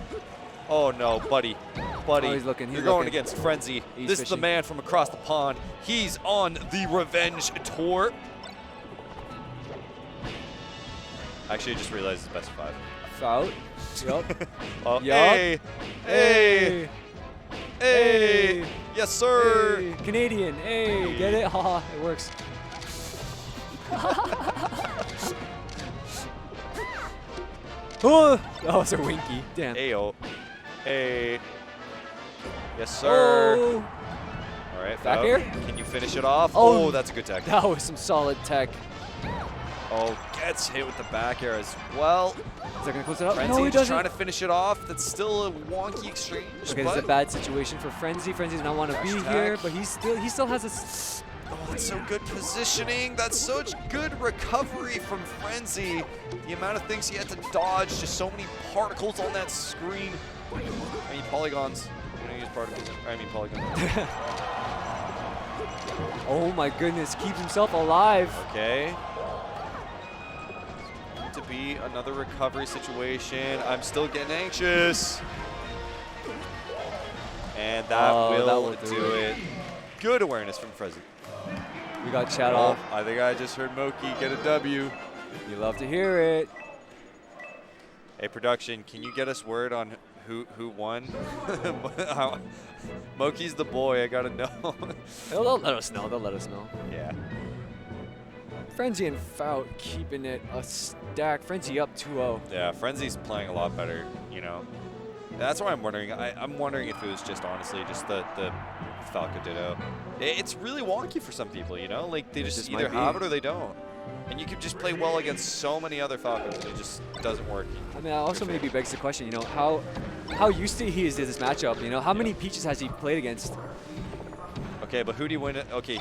K: Oh, no, buddy. Buddy,
B: he's looking.
K: You're going against Frenzy. This is the man from across the pond. He's on the revenge tour. Actually, I just realized it's best of 5.
B: Flout. Yup.
K: Oh,
B: Yup.
K: hey, hey, hey, yes, sir.
B: Hey. Canadian. Hey. Get it? Haha. It works. Oh, that was a winky. Damn.
K: Ayo. Hey. Yes, sir.
B: Oh.
K: All right,
B: Back
K: Flout,
B: air?
K: Can you finish it off?
B: Oh.
K: Oh, that's a good tech.
B: That was some solid tech.
K: Oh, gets hit with the back air as well.
B: Is that gonna close it up?
K: Frenzy
B: No, he
K: just
B: doesn't.
K: trying to finish it off. That's still a wonky exchange.
B: Okay, this is a bad situation for Frenzy. Frenzy does not want to be here, but he still has a.
K: Oh, that's so good positioning. That's such good recovery from Frenzy. The amount of things he had to dodge, just so many particles on that screen. I mean, polygons. You don't use particles. I mean, polygons.
B: Oh my goodness, keeps himself alive.
K: Okay. To be another recovery situation. I'm still getting anxious. And that will do it. Good awareness from Frenzy.
B: We got chat off.
K: I think I just heard Moki get a W.
B: You love to hear it.
K: Hey, production, can you get us word on who won? Moki's the boy, I gotta know.
B: They'll let us know. They'll let us know.
K: Yeah.
B: Frenzy and Flout keeping it a stack. Frenzy up 2-0.
K: Yeah, Frenzy's playing a lot better, you know. That's why I'm wondering. I'm wondering if it was just honestly just the Falco Ditto. It's really wonky for some people, you know? Like they just either have it or they don't. And you could just play well against so many other Falcons and it just doesn't work.
B: I mean, also maybe begs the question, you know, how used to he is to this matchup, you know? How many Peaches has he played against?
K: Okay, but who do you win? Okay,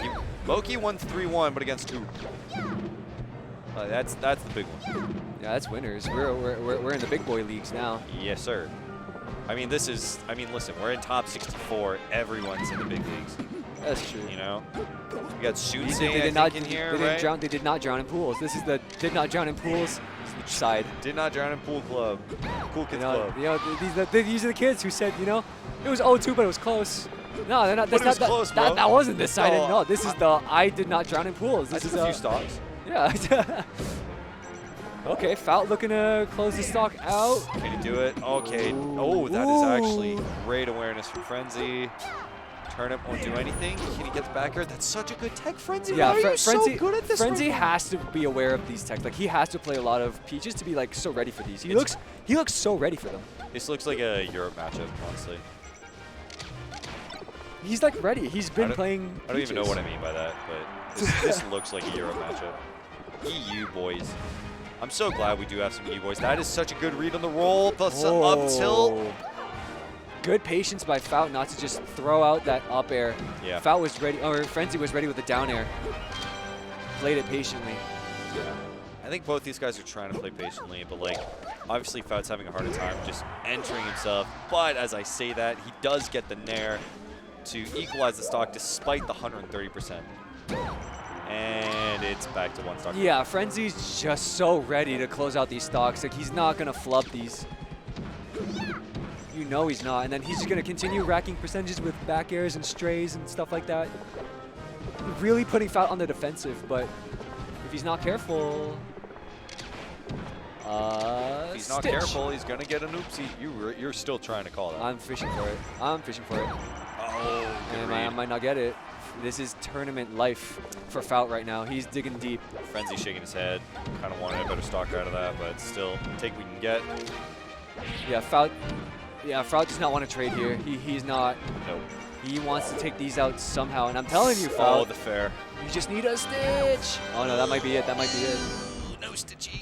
K: Moki won 3-1, but against who? That's the big one.
B: Yeah, that's winners. We're in the big boy leagues now.
K: Yes, sir. I mean, listen, we're in top 64. Everyone's in the big leagues.
B: That's true.
K: You know? We got Zain in here,
B: They did not drown in pools. This is the did not drown in pools side.
K: Did not drown in pool club. Cool kids club.
B: You know, these are the kids who said, you know, it was 0-2, but it was close. No, they're not.
K: But it was close, bro.
B: That wasn't this side. No, this is the I did not drown in pools. This is
K: a few stocks.
B: Yeah. Okay, Flout looking to close the stock out.
K: Can he do it? Okay. Oh, that is actually great awareness from Frenzy. Turnip won't do anything. Can he get the back air? That's such a good tech, Frenzy.
B: Yeah,
K: Why are you so good at this?
B: Frenzy has to be aware of these techs. Like he has to play a lot of Peaches to be like so ready for these. He looks so ready for them.
K: This looks like a Europe matchup, honestly.
B: He's like ready. He's been playing Peaches.
K: I don't even know what I mean by that, but this looks like a Euro matchup. EU boys. I'm so glad we do have some EU boys. That is such a good read on the roll. Plus up tilt.
B: Good patience by Flout not to just throw out that up air.
K: Yeah.
B: Flout was ready, or Frenzy was ready with the down air. Played it patiently.
K: Yeah. I think both these guys are trying to play patiently, but like, obviously Flout's having a harder time just entering himself. But as I say that, he does get the nair to equalize the stock despite the 130%. And it's back to one stock.
B: Yeah, Frenzy's just so ready to close out these stocks. Like he's not gonna flub these. You know he's not. And then he's just gonna continue racking percentages with back airs and strays and stuff like that. Really putting Flout on the defensive, but if he's not careful,
K: if he's not careful, he's gonna get an oopsie. You're still trying to call that.
B: I'm fishing for it. I'm fishing for it.
K: Oh,
B: and I might not get it. This is tournament life for Flout right now. He's digging deep.
K: Frenzy shaking his head. Kind of wanted a better stock out of that, but still, take what we can get.
B: Yeah, Flout does not want to trade here. He's not.
K: Nope.
B: He wants to take these out somehow, and I'm telling you, Flout.
K: Oh, the fair.
B: You just need a stitch. Oh no, that might be it. That might be it.
K: No stitchy.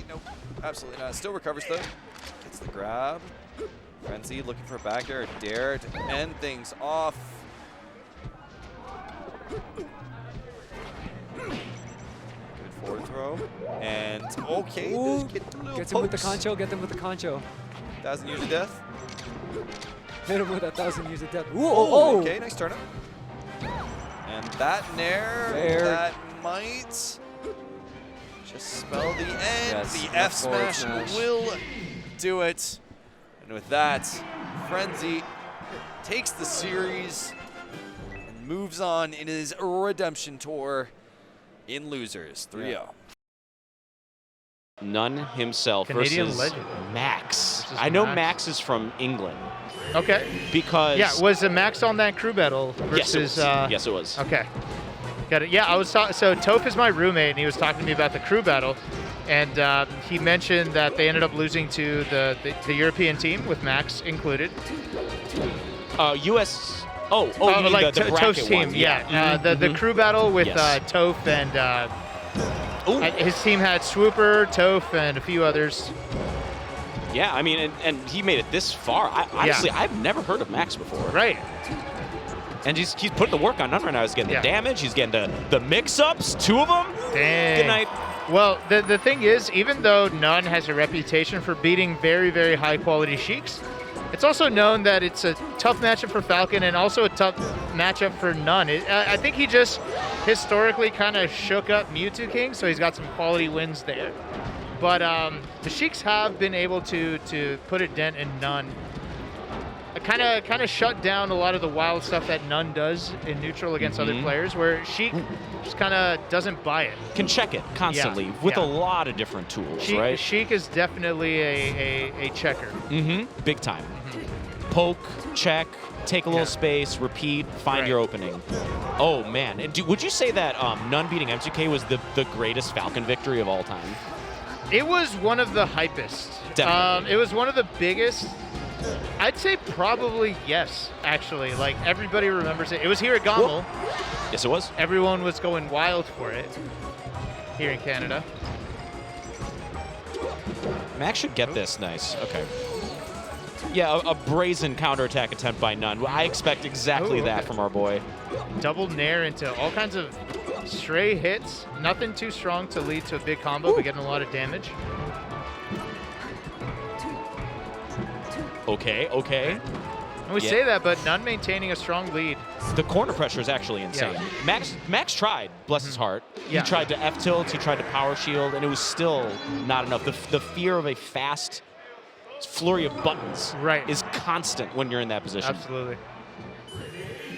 K: Nope. Absolutely not. Still recovers though. Gets the grab. Frenzy looking for a back air, a dare to end things off. Good forward throw. And okay,
B: Ooh,
K: gets
B: him with the concho, get them with the concho.
K: 1,000 years of death.
B: Hit him with 1,000 years of death. Ooh,
K: oh, okay, nice turnip. And that nair, that might just spell the end.
B: Yes,
K: the F smash will do it. And with that, Frenzy takes the series and moves on in his redemption tour in losers 3-0.
F: None himself
L: Canadian
F: versus
L: legend.
F: Max.
L: Versus
F: I know
L: Max.
F: Max is from England.
L: Okay.
F: Because
L: Was Max on that crew battle versus?
F: Yes, it was.
L: Okay. Got it. Yeah, I was so Toph is my roommate, and he was talking to me about the crew battle, and he mentioned that they ended up losing to the European team with Max included.
F: U.S. Oh, you mean
L: like
F: the bracket
L: Toph's team,
F: one.
L: yeah. The crew battle with
F: Yes.
L: Toph and his team had Swooper, Toph, and a few others.
F: Yeah, I mean, and he made it this far. Honestly, I've never heard of Max before.
L: Right.
F: And he's putting the work on None right now. He's getting the damage. He's getting the mix-ups. 2 of them.
L: Dang.
F: Good night.
L: Well, the thing is, even though None has a reputation for beating very, very high-quality Sheiks, it's also known that it's a tough matchup for Falcon and also a tough matchup for None. I think he just historically kind of shook up Mewtwo King, so he's got some quality wins there. But the Sheiks have been able to put a dent in None. Kind of shut down a lot of the wild stuff that None does in neutral against other players, where Sheik just kind of doesn't buy it.
F: Can check it constantly with a lot of different tools, right?
L: Sheik is definitely a checker.
F: Big time. Poke, check, take a little space, repeat, find your opening. Oh, man. And would you say that None beating M2K was the greatest Falcon victory of all time?
L: It was one of the hypest.
F: Definitely.
L: It was one of the biggest. I'd say probably yes, actually. Like, everybody remembers it. It was here at GOML.
F: Yes, it was.
L: Everyone was going wild for it here in Canada.
F: Max should get this. Nice. Okay. Yeah, a brazen counterattack attempt by None. I expect exactly that from our boy.
L: Double nair into all kinds of stray hits. Nothing too strong to lead to a big combo, but getting a lot of damage.
F: Okay.
L: And we say that, but None maintaining a strong lead.
F: The corner pressure is actually insane.
L: Yeah.
F: Max tried, bless his heart. He tried to F-tilt, he tried to power shield, and it was still not enough. The fear of a fast flurry of buttons is constant when you're in that position.
L: Absolutely.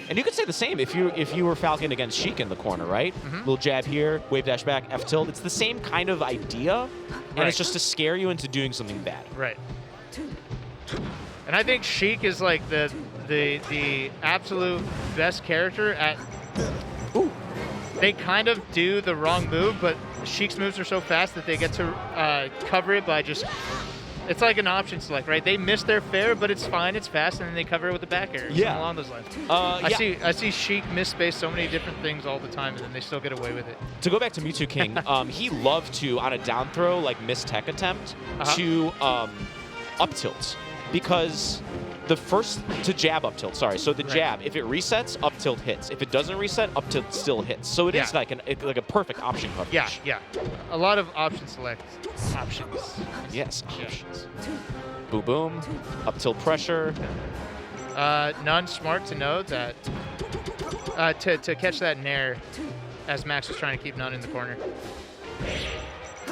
F: And you could say the same if you were Falcon against Sheik in the corner, right? Little jab here, wave dash back, F-tilt. It's the same kind of idea, and it's just to scare you into doing something bad.
L: Right. And I think Sheik is like the absolute best character at. They kind of do the wrong move, but Sheik's moves are so fast that they get to cover it by just. It's like an option select, right? They miss their fair, but it's fine, it's fast, and then they cover it with the back air.
F: Yeah.
L: Along those lines. I see Sheik miss space so many different things all the time, and then they still get away with it.
F: To go back to Mewtwo King, he loved to, on a down throw, like miss tech attempt, to up tilt. Because the first to jab up tilt, sorry. So the jab, if it resets, up tilt hits. If it doesn't reset, up tilt still hits. So it is like a perfect option coverage.
L: Yeah. A lot of option select options.
F: Yes, options. Boom, boom. Up tilt pressure.
L: None smart to know that to catch that nair as Max was trying to keep None in the corner.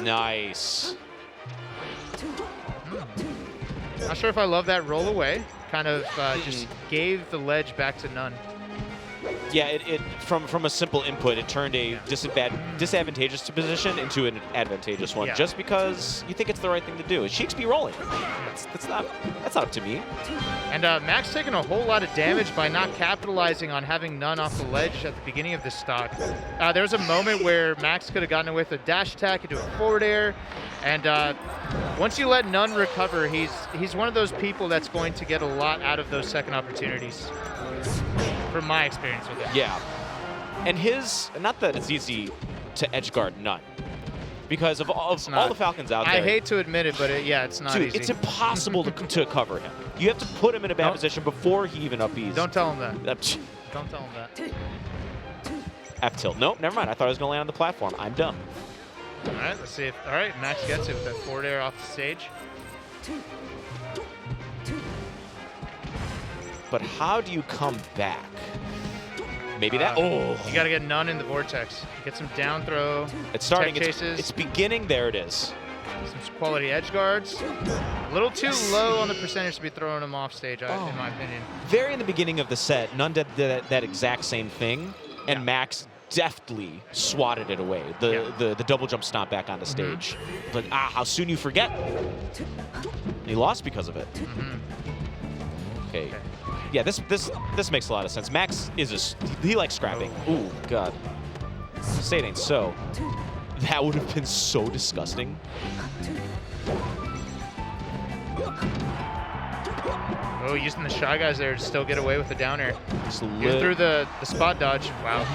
F: Nice.
L: Not sure if I love that roll away. Kind of just gave the ledge back to None.
F: Yeah, it from a simple input, it turned a disadvantageous position into an advantageous one, just because you think it's the right thing to do. Sheik's be rolling. That's not up to me.
L: And Max taking a whole lot of damage by not capitalizing on having None off the ledge at the beginning of this stock. There was a moment where Max could have gotten away with a dash attack into a forward air, and once you let None recover, he's one of those people that's going to get a lot out of those second opportunities. From my experience with it.
F: Yeah. And not that it's easy to edge guard None. Because of all the Falcons out there.
L: I hate to admit it, but it's not easy.
F: It's impossible to cover him. You have to put him in a bad position before he even up B's.
L: Don't tell him that. Don't tell him that.
F: F-tilt. Nope, never mind. I thought I was going to land on the platform. I'm dumb.
L: All right, let's see if... All right, Max gets it with that forward air off the stage.
F: But how do you come back? Maybe that.
L: You got to get None in the vortex. Get some down throw.
F: It's starting.
L: Tech chases.
F: It's beginning. There it is.
L: Some quality edge guards. A little too low on the percentage to be throwing him off stage, in my opinion.
F: Very in the beginning of the set, None did that exact same thing, and Max deftly swatted it away. The double jump stomp back onto stage. Like, how soon you forget. He lost because of it. Okay. Yeah, this makes a lot of sense. Max he likes scrapping. Ooh, God. Say it ain't so. That would have been so disgusting.
L: Oh, using the Shy Guys there to still get away with the down air. Get through the spot dodge. Wow.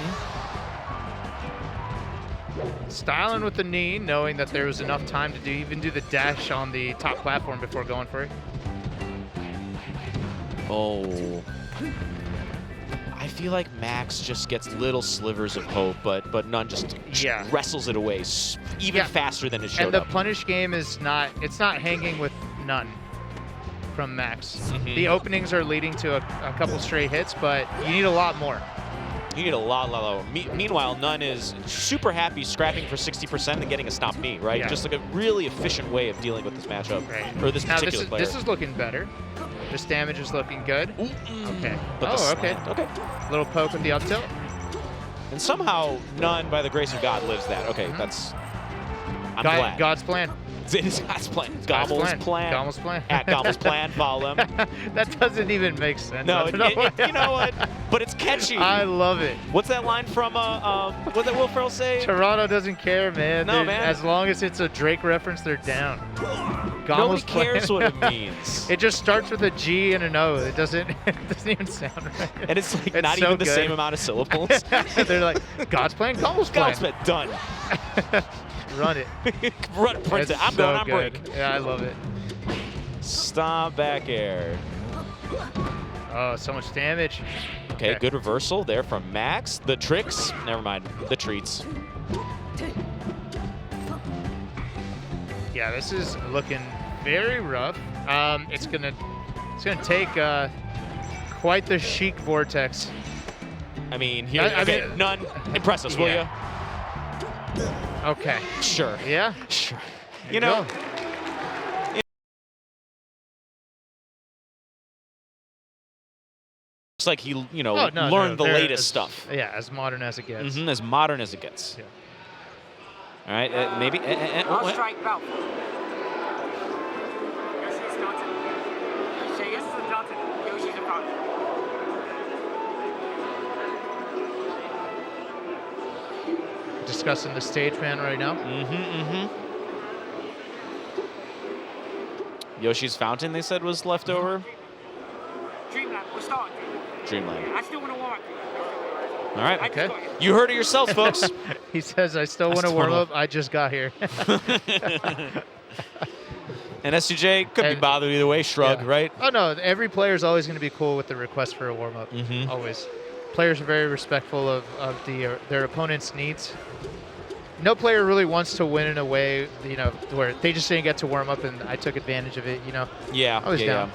L: Styling with the knee, knowing that there was enough time to even do the dash on the top platform before going for it.
F: Oh. I feel like Max just gets little slivers of hope, but None just wrestles it away even faster than it showed
L: up. And the
F: up.
L: punish game is not hanging with None from Max. The openings are leading to a couple straight hits, but you need a lot more.
F: You need a lot more. Meanwhile, None is super happy scrapping for 60% and getting a stomp knee, right? Just like a really efficient way of dealing with this matchup, or this particular player.
L: This is looking better. This damage is looking good. Okay.
F: But
L: okay. Little poke with the up tilt.
F: And somehow None, by the grace of God, lives that. Okay, that's... I'm glad.
L: God's plan.
F: It is God's plan. GOML's plan.
L: GOML's plan.
F: At GOML's plan, follow him.
L: That doesn't even make sense.
F: No, you know what? But it's catchy.
L: I love it.
F: What's that line from, what's that Will Ferrell say?
L: Toronto doesn't care, man.
F: No, man.
L: As long as it's a Drake reference, they're down.
F: Nobody cares what it means.
L: It just starts with a G and an O. It doesn't even sound right.
F: And it's like not even the same amount of syllables.
L: They're like, God's plan, GOML's plan.
F: God's plan, done.
L: Run it.
F: Run, print it. I'm going on break.
L: Yeah, I love it.
F: Stomp back air.
L: Oh, so much damage.
F: Okay, good reversal there from Max. The tricks, never mind. The treats.
L: Yeah, this is looking very rough. It's gonna take quite the chic vortex.
F: I mean, here, None. Impress us, will you?
L: Okay.
F: Sure.
L: Yeah?
F: Sure. You know, it's like he, learned the latest stuff.
L: Yeah, as modern as it gets.
F: As modern as it gets.
L: Yeah.
F: All right, maybe.
C: I'll strike Bout. Yoshi's Johnson. Say yes to Johnson. Yoshi's a problem.
L: Discussing the stage man right now.
F: Yoshi's Fountain, they said, was left over.
C: Dreamland, we're starting.
F: Dreamland.
C: I still want to warm up.
F: All right. Okay. You heard it yourselves, folks.
L: He says, I still want to warm up. I just got here.
F: And S2J could be bothered either way. Shrug, right?
L: Oh, no. Every player is always going to be cool with the request for a warm up. Always. Players are very respectful of their opponent's needs. No player really wants to win in a way, where they just didn't get to warm up and I took advantage of it,
F: Yeah.
L: I was down.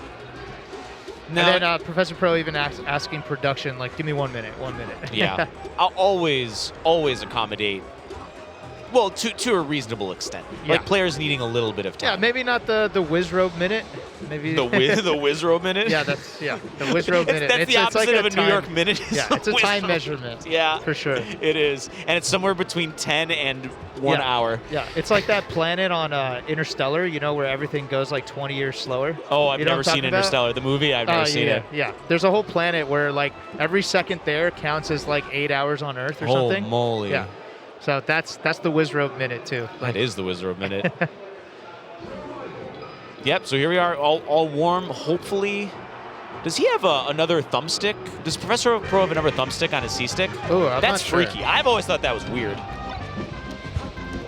F: Now,
L: and then ProfessorPro even asking production, like, give me 1 minute, 1 minute.
F: Yeah. I'll always accommodate. Well, to a reasonable extent. Like players needing a little bit of time.
L: Yeah, maybe not the Wizrobe minute. Maybe
F: the Wizrobe minute?
L: Yeah, the Wizrobe minute.
F: That's the opposite
L: like
F: of a New York minute.
L: Yeah, it's a time measurement.
F: Yeah.
L: For sure.
F: It is. And it's somewhere between 10 and 1 hour.
L: Yeah, it's like that planet on Interstellar, where everything goes like 20 years slower.
F: Oh, I've never seen Interstellar, the movie. I've never seen it.
L: Yeah, there's a whole planet where like every second there counts as like 8 hours on Earth or something.
F: Oh, moly.
L: Yeah. So that's the Wizrobe minute too.
F: That is the Wizrobe minute. Yep, so here we are, all warm, hopefully. Does he have another thumbstick? Does ProfessorPro have another thumbstick on his C-stick?
L: Oh, I'm
F: That's
L: not sure.
F: freaky. I've always thought that was weird.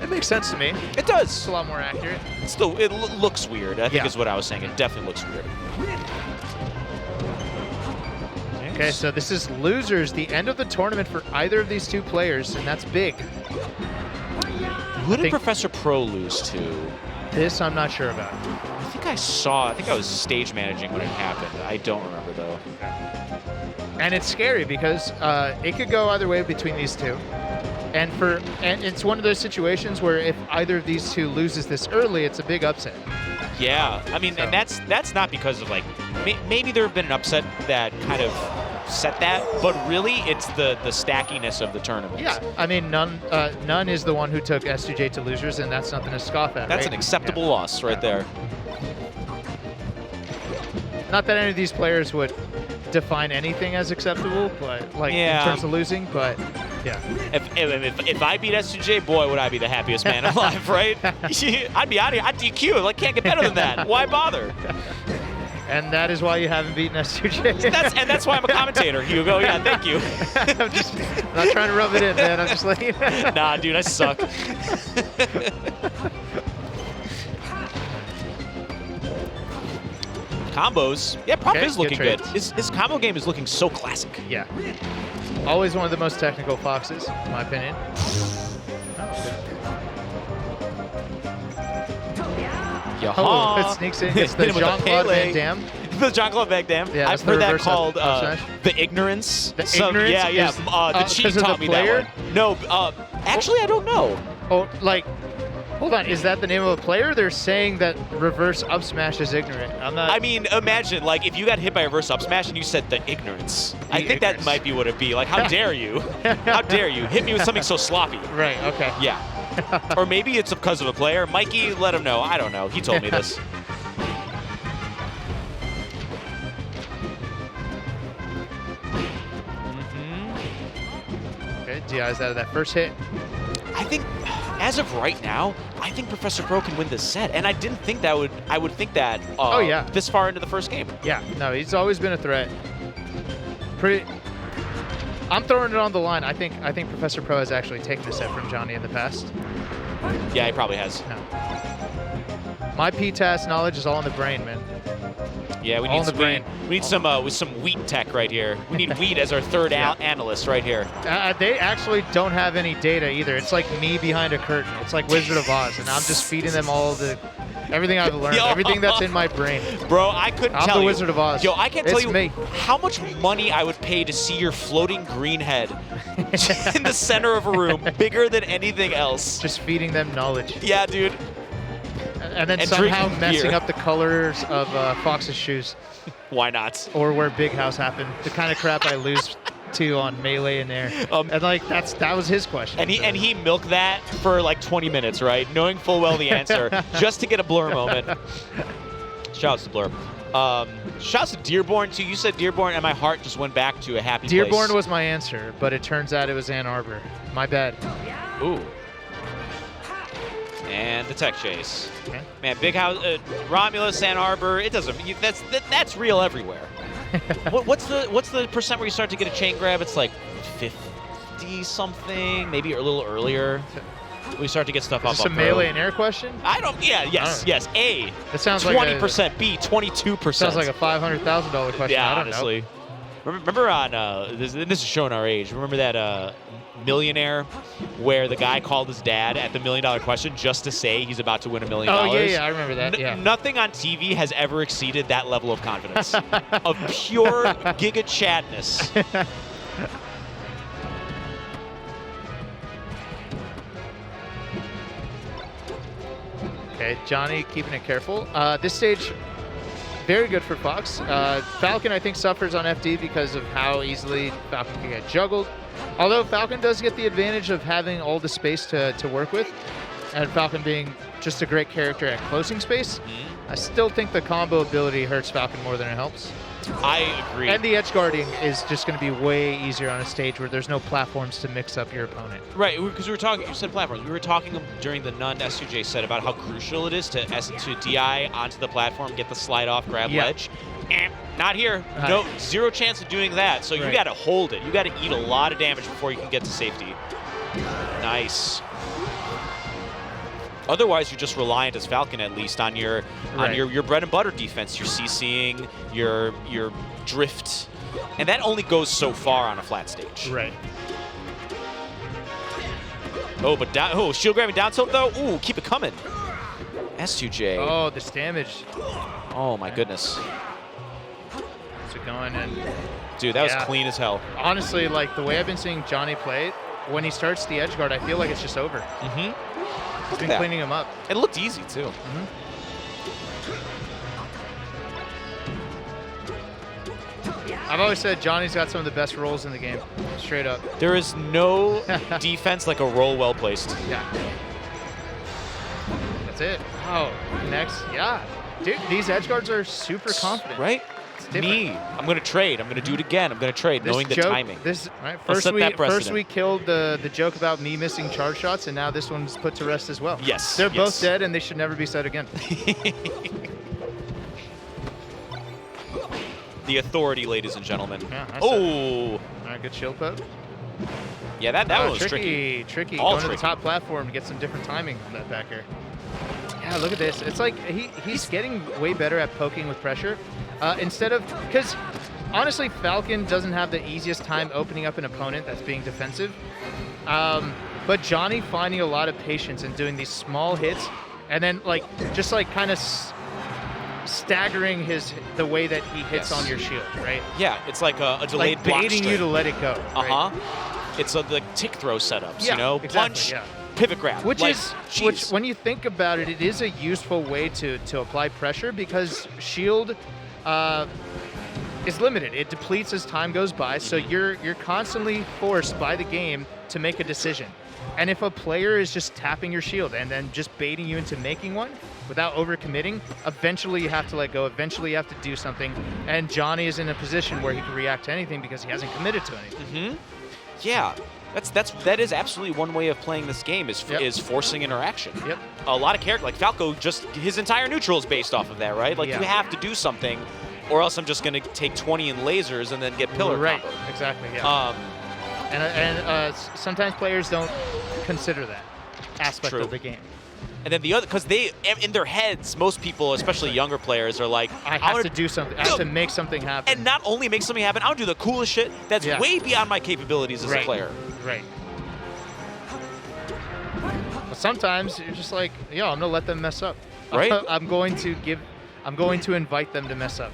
L: It makes sense to me.
F: It does.
L: It's a lot more accurate.
F: It looks weird, I think is what I was saying. It definitely looks weird.
L: Okay, so this is losers, the end of the tournament for either of these two players, and that's big.
F: Who did ProfessorPro lose to?
L: This I'm not sure about.
F: I think I was stage managing when it happened. I don't remember though.
L: And it's scary because it could go either way between these two. And it's one of those situations where if either of these two loses this early, it's a big upset.
F: Yeah, I mean, and that's not because of like maybe there have been an upset that kind of set that, but really it's the stackiness of the tournament.
L: Yeah, I mean, None is the one who took S2J to losers, and that's nothing to scoff at.
F: That's
L: right?
F: an acceptable loss right there.
L: Not that any of these players would define anything as acceptable, but like in terms of losing, but yeah.
F: If I beat S2J, boy, would I be the happiest man alive, right? I'd be out of here. I'd DQ. Like, can't get better than that. Why bother?
L: And that is why you haven't beaten S2J.
F: That's why I'm a commentator, Hugo. Yeah, thank you.
L: I'm not trying to rub it in, man. I'm just letting you know.
F: Nah, dude, I suck. Combos. Yeah, Prop is looking good. His combo game is looking so classic.
L: Yeah. Always one of the most technical foxes, in my opinion. Oh, it sneaks in. It's the Jean-Claude Van Damme.
F: The Jean-Claude Van Damme.
L: Yeah,
F: I've heard that called the ignorance.
L: The ignorance?
F: Yeah. The cheat taught me that one. No, actually, I don't know.
L: Oh, like, hold on. Is that the name of a player? They're saying that reverse up smash is ignorant. I'm not.
F: I mean, imagine like if you got hit by a reverse up smash and you said the ignorance. I think that might be what it'd be. Like, how dare you? How dare you hit me with something so sloppy?
L: Right. Okay.
F: Yeah. Or maybe it's because of a player. Mikey, let him know. I don't know. He told me this.
L: Okay, DI's out of that first hit.
F: I think, as of right now, I think ProfessorPro can win this set, and I didn't think that I would think that.
L: Oh yeah.
F: This far into the first game.
L: Yeah. No, he's always been a threat. I'm throwing it on the line. I think ProfessorPro has actually taken a set from Johnny in the past.
F: Yeah, he probably has.
L: No. My PTAS knowledge is all in the brain, man.
F: Yeah, we need some with some wheat tech right here. We need wheat as our third analyst right here.
L: They actually don't have any data either. It's like me behind a curtain. It's like Wizard of Oz, and I'm just feeding them all everything I've learned, everything that's in my brain.
F: Bro, I couldn't tell you.
L: I'm the Wizard of Oz.
F: Yo, I can't tell you
L: me.
F: how much money I would pay to see your floating green head in the center of a room, bigger than anything else.
L: Just feeding them knowledge.
F: Yeah, dude.
L: And then somehow messing up the colors of Fox's shoes.
F: Why not?
L: Or where Big House happened. The kind of crap I lose to on Melee in there. And like that was his question.
F: And he milked that for like 20 minutes, right? Knowing full well the answer, just to get a Blur moment. Shouts to Blur. Shouts to Dearborn too. You said Dearborn, and my heart just went back to a happy place.
L: Dearborn was my answer, but it turns out it was Ann Arbor. My bad.
F: Ooh. And the tech chase.
L: Okay.
F: Man, Big House, Romulus, Ann Arbor. It doesn't. That's real everywhere. What's the percent where you start to get a chain grab? It's like 50 something, maybe a little earlier. We start to get stuff up.
L: Is this a Melee and Air question?
F: I don't. Yeah. Yes. A.
L: That sounds
F: 20%. B. 22%.
L: Sounds like a $500,000 question.
F: Yeah,
L: I don't
F: honestly.
L: know.
F: Remember on this is showing our age. Remember that Millionaire, where the guy called his dad at the $1 million question just to say he's about to win $1 million.
L: Oh yeah, I remember that. Yeah.
F: Nothing on TV has ever exceeded that level of confidence, of pure giga chatness.
L: Okay, Johnny keeping it careful. This stage, very good for Fox. Falcon, I think, suffers on FD because of how easily Falcon can get juggled. Although Falcon does get the advantage of having all the space to work with, and Falcon being just a great character at closing space, I still think the combo ability hurts Falcon more than it helps.
F: I agree.
L: And the edge guarding is just going to be way easier on a stage where there's no platforms to mix up your opponent.
F: Right, because we were talking, you said platforms. We were talking during the None S2J set about how crucial it is to DI onto the platform, get the slide off, grab ledge. Not here. No, zero chance of doing that. So you got to hold it. You got to eat a lot of damage before you can get to safety. Nice. Otherwise, you're just reliant as Falcon, at least, on your bread and butter defense. Your CCing, your drift, and that only goes so far on a flat stage.
L: Right.
F: Oh, but shield grabbing down tilt though. Ooh, keep it coming. S2J.
L: Oh, this damage.
F: Oh my goodness.
L: How's it going? And
F: dude, that was clean as hell.
L: Honestly, like the way I've been seeing Johnny play, when he starts the edge guard, I feel like it's just over. He's been cleaning him up.
F: It looked easy too.
L: I've always said Johnny's got some of the best rolls in the game, straight up.
F: There is no defense like a roll well placed.
L: Yeah. That's it. Oh, connects. Yeah. Dude, these edge guards are super confident.
F: Right? Me. I'm going to trade. I'm going to do it again. I'm going to trade, knowing the timing.
L: Right,
F: Let's set that
L: first
F: precedent.
L: we killed the joke about me missing charge shots, and now this one's put to rest as well.
F: Yes.
L: They're both dead, and they should never be said again.
F: The authority, ladies and gentlemen.
L: Yeah,
F: oh!
L: All right, good shield poke.
F: Yeah, that one was tricky.
L: Tricky.
F: All
L: Going to
F: tricky.
L: the top platform to get some different timing on that back air. Yeah, look at this. It's like he's getting way better at poking with pressure. Instead of, because honestly, Falcon doesn't have the easiest time opening up an opponent that's being defensive. But Johnny finding a lot of patience and doing these small hits, and then just kind of staggering the way that he hits on your shield, right?
F: Yeah, it's like a delayed block
L: baiting
F: string.
L: you to let it go. Right?
F: It's the tick throw setups,
L: Yeah,
F: you know,
L: exactly,
F: punch,
L: yeah.
F: pivot grab.
L: Which
F: jeez.
L: when you think about it, it is a useful way to apply pressure because shield is limited. It depletes as time goes by, so you're constantly forced by the game to make a decision. And if a player is just tapping your shield and then just baiting you into making one without overcommitting, eventually you have to let go. Eventually you have to do something. And Johnny is in a position where he can react to anything because he hasn't committed to anything.
F: Yeah. That is absolutely one way of playing this game is forcing interaction.
L: Yep.
F: A lot of characters, like Falco, just his entire neutral is based off of that, right? Like you have to do something, or else I'm just going to take 20 in lasers and then get pillar
L: Right.
F: combo.
L: Exactly. Yeah. And sometimes players don't consider that aspect
F: True.
L: of the game.
F: And then the other, because they, in their heads, most people, especially younger players, are like,
L: I have to do something. I have to make something happen.
F: And not only make something happen, I'll do the coolest shit that's way beyond my capabilities as a player.
L: Right. But sometimes you're just like, yo, I'm gonna let them mess up.
F: Right.
L: I'm going to invite them to mess up.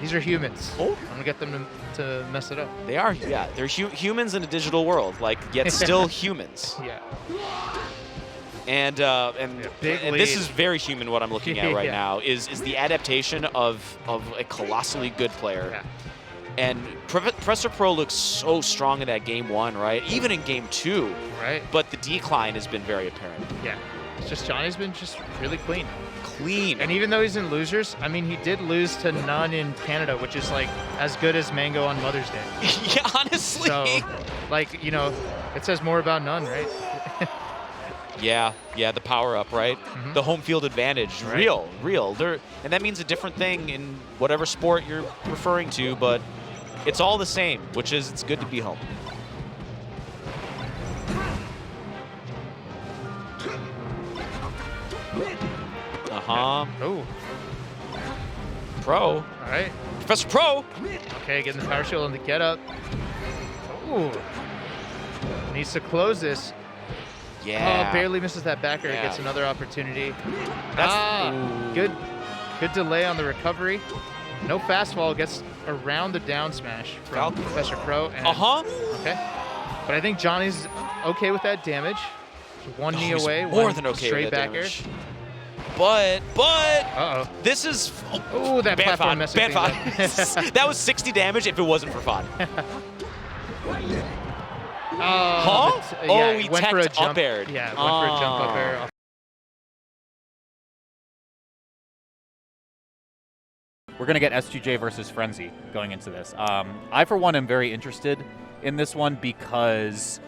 L: These are humans. I'm gonna get them to mess it up.
F: They are, yeah. They're humans in a digital world, yet still humans.
L: Yeah.
F: And this is very human. What I'm looking at right now is the adaptation of a colossally good player.
L: Yeah.
F: And ProfessorPro looks so strong in that game 1, right? Even in game 2.
L: Right.
F: But the decline has been very apparent.
L: Yeah. It's just Johnny's been just really clean.
F: Clean.
L: And even though he's in losers, I mean, he did lose to None in Canada, which is as good as Mango on Mother's Day.
F: Yeah, honestly.
L: So, it says more about None, right?
F: Yeah, the power up, right? The home field advantage, real. And that means a different thing in whatever sport you're referring to, but it's all the same, which is it's good to be home.
L: Oh.
F: Pro.
L: All right.
F: ProfessorPro.
L: Okay, getting the power shield on the get up. Ooh. Needs to close this.
F: Yeah.
L: Oh, barely misses that back air.
F: Yeah.
L: Gets another opportunity.
F: That's
L: Good delay on the recovery. No fastball. Gets around the down smash from ProfessorPro. Okay. But I think Johnny's okay with that damage. One knee away.
F: More
L: one
F: than okay
L: straight
F: with that
L: back air.
F: damage. But this is
L: that
F: bad
L: platform
F: fod.
L: messing
F: Bad
L: things
F: fod. That was 60 damage if it wasn't for fod.
L: He
F: went
L: for a jump
F: up aired.
L: Yeah, went for a jump up air.
M: We're going to get S2J versus Frenzy going into this. I, for one, am very interested in this one because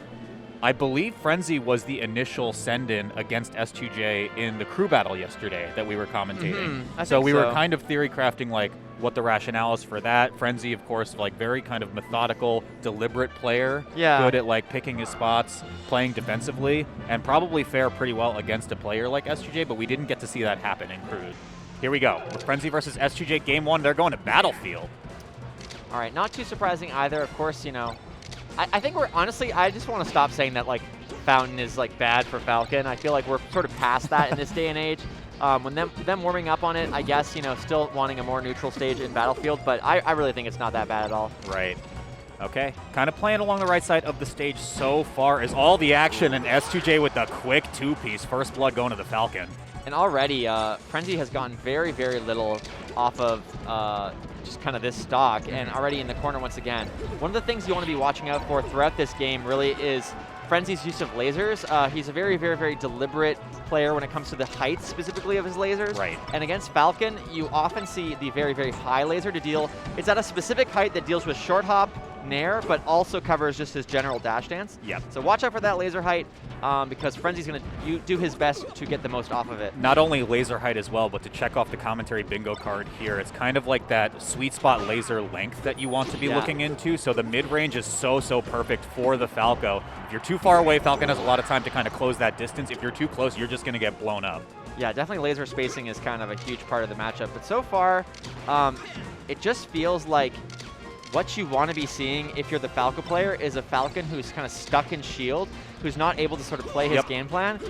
M: I believe Frenzy was the initial send-in against S2J in the crew battle yesterday that we were commentating. So we were kind of theory crafting what the rationale is for that. Frenzy, of course, very kind of methodical, deliberate player.
I: Yeah.
M: Good at picking his spots, playing defensively, and probably fare pretty well against a player like S2J, but we didn't get to see that happen in crew. Here we go. With Frenzy versus S2J game 1, they're going to Battlefield.
I: All right, not too surprising either. Of course, I think we're honestly, I just want to stop saying that Fountain is bad for Falcon. I feel like we're sort of past that in this day and age. When them warming up on it, I guess, still wanting a more neutral stage in Battlefield, but I really think it's not that bad at all.
M: Right. Okay. Kind of playing along the right side of the stage so far is all the action, and S2J with the quick 2-piece. First blood going to the Falcon.
I: And already, Frenzy has gotten very, very little off of just kind of this stock, and already in the corner once again. One of the things you want to be watching out for throughout this game really is Frenzy's use of lasers. He's a very, very, very deliberate player when it comes to the height specifically of his lasers.
M: Right.
I: And against Falcon, you often see the very, very high laser to deal. It's at a specific height that deals with short hop, nair, but also covers just his general dash dance.
M: Yep.
I: So watch out for that laser height because Frenzy's going to do his best to get the most off of it.
M: Not only laser height as well, but to check off the commentary bingo card here, it's kind of like that sweet spot laser length that you want to be looking into. So the mid-range is so perfect for the Falco. If you're too far away, Falcon has a lot of time to kind of close that distance. If you're too close, you're just going to get blown up.
I: Yeah, definitely laser spacing is kind of a huge part of the matchup. But so far, it just feels like what you want to be seeing if you're the Falco player is a Falcon who's kind of stuck in shield, who's not able to sort of play his game plan.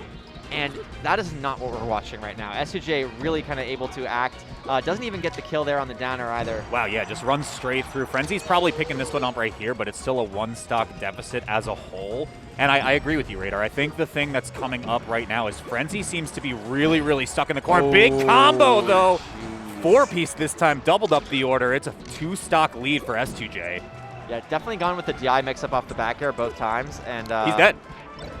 I: And that is not what we're watching right now. S2J really kind of able to act. Doesn't even get the kill there on the downer either.
M: Wow, yeah, just runs straight through. Frenzy's probably picking this one up right here, but it's still a one-stock deficit as a whole. And I agree with you, Radar. I think the thing that's coming up right now is Frenzy seems to be really, really stuck in the corner. Big combo, though. 4-piece this time, doubled up the order. It's a 2-stock lead for S2J.
I: Yeah, definitely gone with the DI mix-up off the back air both times. And
M: he's dead.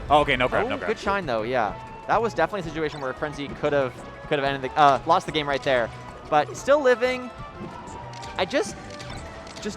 M: Oh, okay, no grab, no grab.
I: Good shine, though, yeah. That was definitely a situation where Frenzy could have ended the, lost the game right there. But still living. I just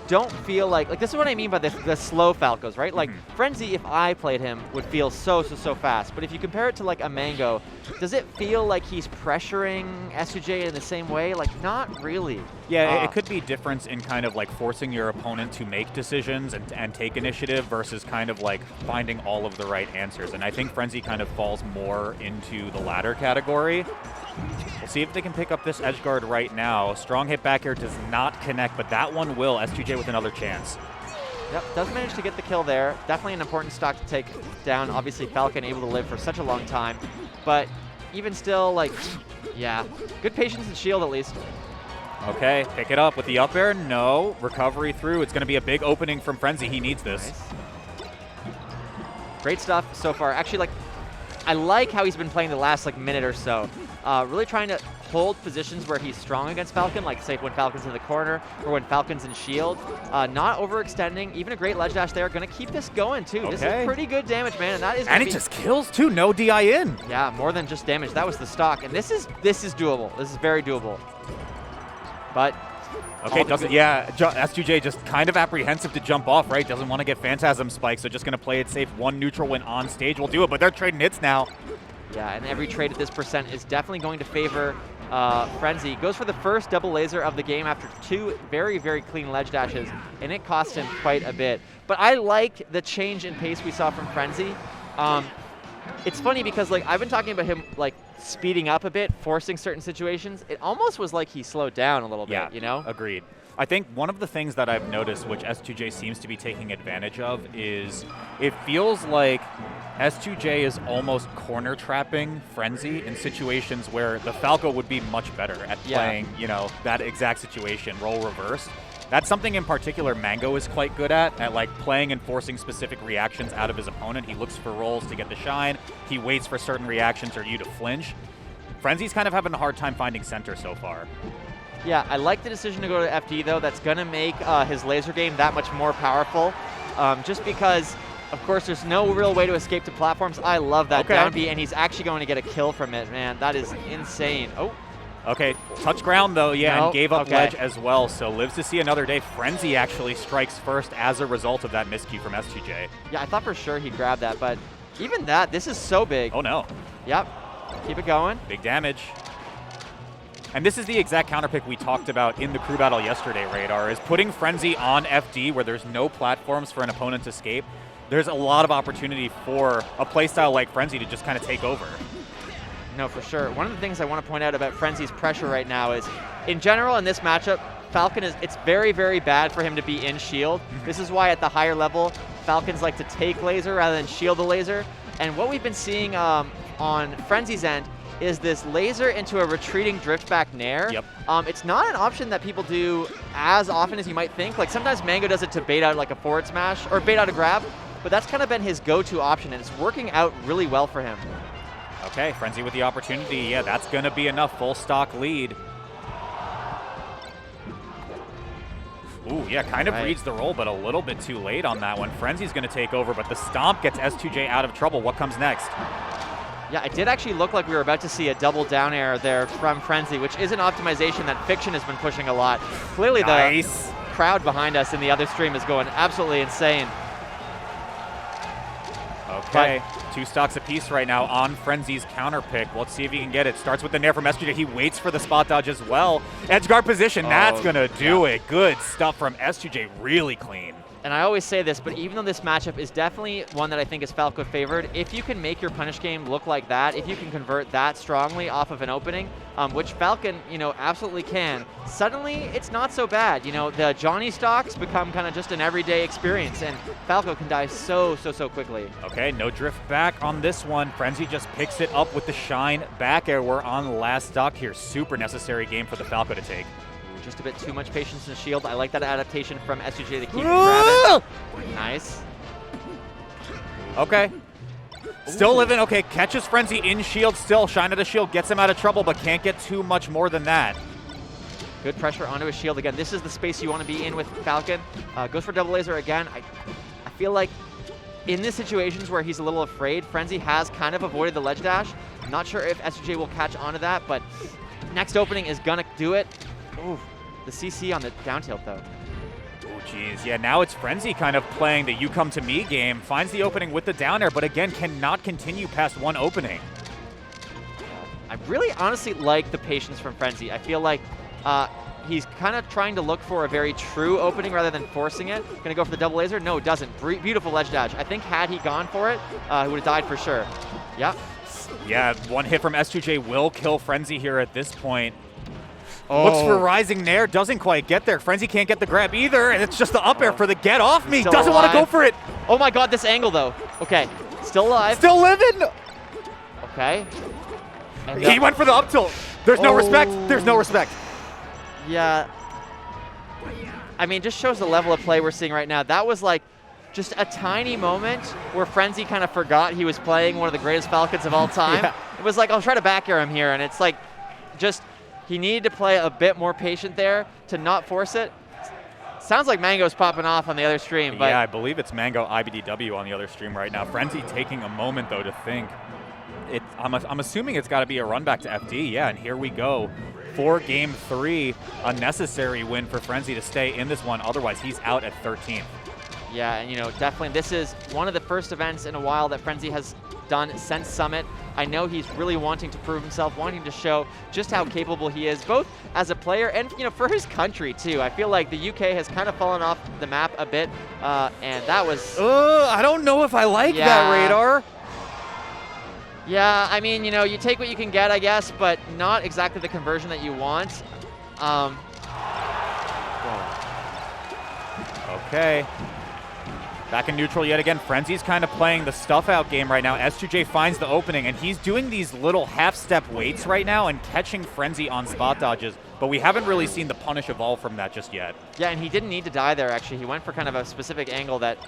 I: don't feel like this is what I mean by the slow Falcos, right? Like Frenzy, if I played him, would feel so fast. But if you compare it to like a Mango, does it feel like he's pressuring S2J in the same way? Like not really.
M: Yeah, it could be difference in kind of like forcing your opponent to make decisions and take initiative versus kind of like finding all of the right answers. And I think Frenzy kind of falls more into the latter category. We'll see if they can pick up this edge guard right now. Strong hit back air does not connect, but that one will. S2J with another chance.
I: Yep, does manage to get the kill there. Definitely an important stock to take down. Obviously, Falcon able to live for such a long time. But even still, like, yeah, good patience and shield at least.
M: Okay, pick it up with the up air. No, recovery through. It's going to be a big opening from Frenzy. He needs this.
I: Nice. Great stuff so far. Actually, like, I like how he's been playing the last like minute or so. Really trying to hold positions where he's strong against Falcon, like say when Falcon's in the corner or when Falcon's in shield. Not overextending. Even a great ledge dash there. Going to keep this going too. Okay. This is pretty good damage, man, and that is.
M: And it just kills too. No DI in.
I: Yeah, more than just damage. That was the stock, and this is doable. This is very doable. But.
M: Okay, S2J just kind of apprehensive to jump off, right? Doesn't want to get Phantasm Spike, so just going to play it safe. One neutral win on stage will do it, but they're trading hits now.
I: Yeah, and every trade at this percent is definitely going to favor Frenzy. Goes for the first double laser of the game after 2 very, very clean ledge dashes, and it cost him quite a bit. But I like the change in pace we saw from Frenzy. It's funny because like I've been talking about him like speeding up a bit, forcing certain situations. It almost was like he slowed down a little bit, you know?
M: Agreed. I think one of the things that I've noticed, which S2J seems to be taking advantage of, is it feels like S2J is almost corner trapping Frenzy in situations where the Falco would be much better at playing, you know, that exact situation, role reverse. That's something in particular Mango is quite good at like playing and forcing specific reactions out of his opponent. He looks for rolls to get the shine. He waits for certain reactions or you to flinch. Frenzy's kind of having a hard time finding center so far.
I: Yeah, I like the decision to go to FD, though. That's going to make his laser game that much more powerful. Just because, of course, there's no real way to escape to platforms. I love that down B, and he's actually going to get a kill from it, man. That is insane. Oh.
M: Okay, touch ground though, and gave up ledge as well, so lives to see another day. Frenzy actually strikes first as a result of that miscue from S2J.
I: Yeah, I thought for sure he'd grab that, but even that, this is so big.
M: Oh no.
I: Yep, keep it going.
M: Big damage. And this is the exact counterpick we talked about in the crew battle yesterday, Radar, is putting Frenzy on FD where there's no platforms for an opponent to escape. There's a lot of opportunity for a playstyle like Frenzy to just kind of take over.
I: No, for sure. One of the things I want to point out about Frenzy's pressure right now is, in general, in this matchup, Falcon it's very, very bad for him to be in shield. This is why at the higher level, Falcons like to take laser rather than shield the laser. And what we've been seeing on Frenzy's end is this laser into a retreating drift back nair.
M: Yep.
I: It's not an option that people do as often as you might think. Like sometimes Mango does it to bait out like a forward smash or bait out a grab, but that's kind of been his go-to option, and it's working out really well for him.
M: Okay, Frenzy with the opportunity. Yeah, that's going to be enough. Full stock lead. Ooh, yeah, kind of reads the roll, but a little bit too late on that one. Frenzy's going to take over, but the stomp gets S2J out of trouble. What comes next?
I: Yeah, it did actually look like we were about to see a double down air there from Frenzy, which is an optimization that Fiction has been pushing a lot. Clearly the crowd behind us in the other stream is going absolutely insane.
M: Okay, 2 stocks apiece right now on Frenzy's counter pick. Let's see if he can get it. Starts with the nair from S2J. He waits for the spot dodge as well. Edge guard position, that's going to do it. Good stuff from S2J, really clean.
I: And I always say this, but even though this matchup is definitely one that I think is Falco favored, if you can make your punish game look like that, if you can convert that strongly off of an opening, which Falcon, absolutely can, suddenly it's not so bad. The Johnny stocks become kind of just an everyday experience, and Falco can die so quickly.
M: Okay, no drift back on this one. Frenzy just picks it up with the shine back air. We're on last stock here. Super necessary game for the Falco to take.
I: Just a bit too much patience in the shield. I like that adaptation from S2J to keep grabbing. Nice.
M: Okay. Still living. Okay, catches Frenzy in shield still. Shine of the shield gets him out of trouble, but can't get too much more than that.
I: Good pressure onto his shield. Again, this is the space you want to be in with Falcon. Goes for double laser again. I feel like in the situations where he's a little afraid, Frenzy has kind of avoided the ledge dash. I'm not sure if S2J will catch onto that, but next opening is going to do it. Ooh, the CC on the down tilt, though.
M: Oh, geez. Yeah, now it's Frenzy kind of playing the you come to me game. Finds the opening with the down air, but again, cannot continue past one opening.
I: I really honestly like the patience from Frenzy. I feel like he's kind of trying to look for a very true opening rather than forcing it. Gonna go for the double laser? No, doesn't. Beautiful ledge dash. I think had he gone for it, he would have died for sure. Yep.
M: Yeah, one hit from S2J will kill Frenzy here at this point. Looks for rising nair, doesn't quite get there. Frenzy can't get the grab either, and it's just the up air for the get off me.
I: Still
M: doesn't want to go for it.
I: Oh my god, this angle though. Okay, still alive.
M: Still living.
I: Okay. And
M: he went for the up tilt. There's no respect. There's no respect.
I: Yeah. I mean, just shows the level of play we're seeing right now. That was like just a tiny moment where Frenzy kind of forgot he was playing one of the greatest Falcons of all time. Yeah. It was like, I'll try to back air him here, and it's like just he needed to play a bit more patient there to not force it. Sounds like Mango's popping off on the other stream. But
M: yeah, I believe it's Mango IBDW on the other stream right now. Frenzy taking a moment, though, to think. I'm assuming it's got to be a run back to FD. Yeah, and here we go. For Game 3, a necessary win for Frenzy to stay in this one. Otherwise, he's out at 13th.
I: Yeah, and definitely this is one of the first events in a while that Frenzy has done since Summit. I know he's really wanting to prove himself, wanting to show just how capable he is, both as a player and for his country too. I feel like the UK has kind of fallen off the map a bit, and that was.
M: I don't know if I like that radar.
I: Yeah, I mean, you take what you can get, I guess, but not exactly the conversion that you want.
M: Okay. Back in neutral yet again. Frenzy's kind of playing the stuff out game right now. S2J finds the opening, and he's doing these little half-step waits right now and catching Frenzy on spot dodges, but we haven't really seen the punish evolve from that just yet.
I: Yeah, and he didn't need to die there, actually. He went for kind of a specific angle that,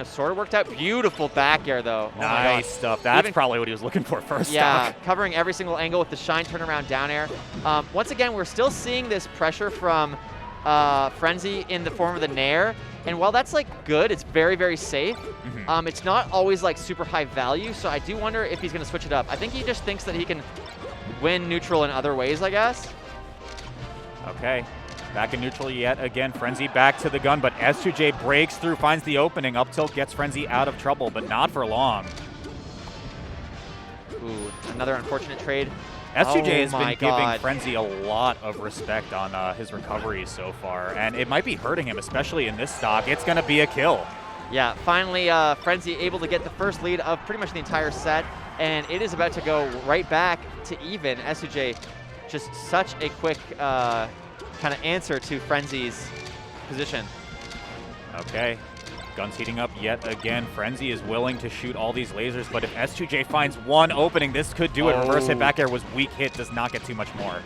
I: sort of worked out. Beautiful back air, though.
M: Nice stuff. That's probably what he was looking for first.
I: Yeah,
M: stock.
I: Covering every single angle with the shine turnaround down air. Once again, we're still seeing this pressure from Frenzy in the form of the nair. And while that's good, it's very, very safe. Mm-hmm. It's not always super high value, so I do wonder if he's going to switch it up. I think he just thinks that he can win neutral in other ways, I guess.
M: Okay, back in neutral yet again. Frenzy back to the gun, but S2J breaks through, finds the opening. Up tilt gets Frenzy out of trouble, but not for long.
I: Ooh, another unfortunate trade.
M: S2J has been giving Frenzy a lot of respect on his recoveries so far, and it might be hurting him, especially in this stock. It's going to be a kill.
I: Yeah, finally Frenzy able to get the first lead of pretty much the entire set, and it is about to go right back to even. S2J, just such a quick kind of answer to Frenzy's position.
M: Okay. Guns heating up yet again. Frenzy is willing to shoot all these lasers, but if S2J finds one opening, this could do it. Reverse hit back air was weak hit, does not get too much more.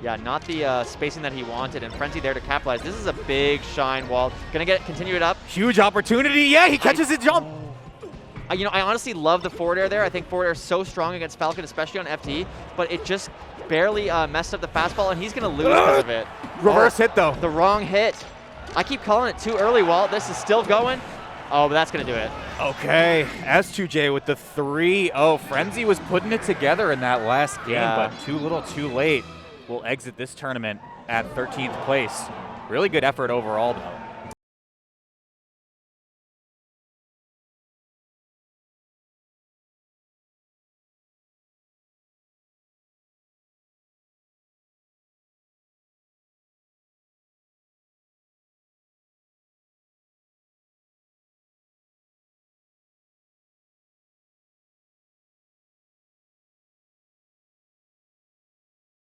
I: Yeah, not the spacing that he wanted, and Frenzy there to capitalize. This is a big shine wall. Gonna continue it up.
M: Huge opportunity. Yeah, he catches it jump.
I: I honestly love the forward air there. I think forward air is so strong against Falcon, especially on FD, but it just barely messed up the fastball, and he's going to lose because of it.
M: Reverse hit, though.
I: The wrong hit. I keep calling it too early, Walt. This is still going. Oh, but that's going to do it.
M: Okay, S2J with the 3-0. Frenzy was putting it together in that last game, but too little too late. Will exit this tournament at 13th place. Really good effort overall, though.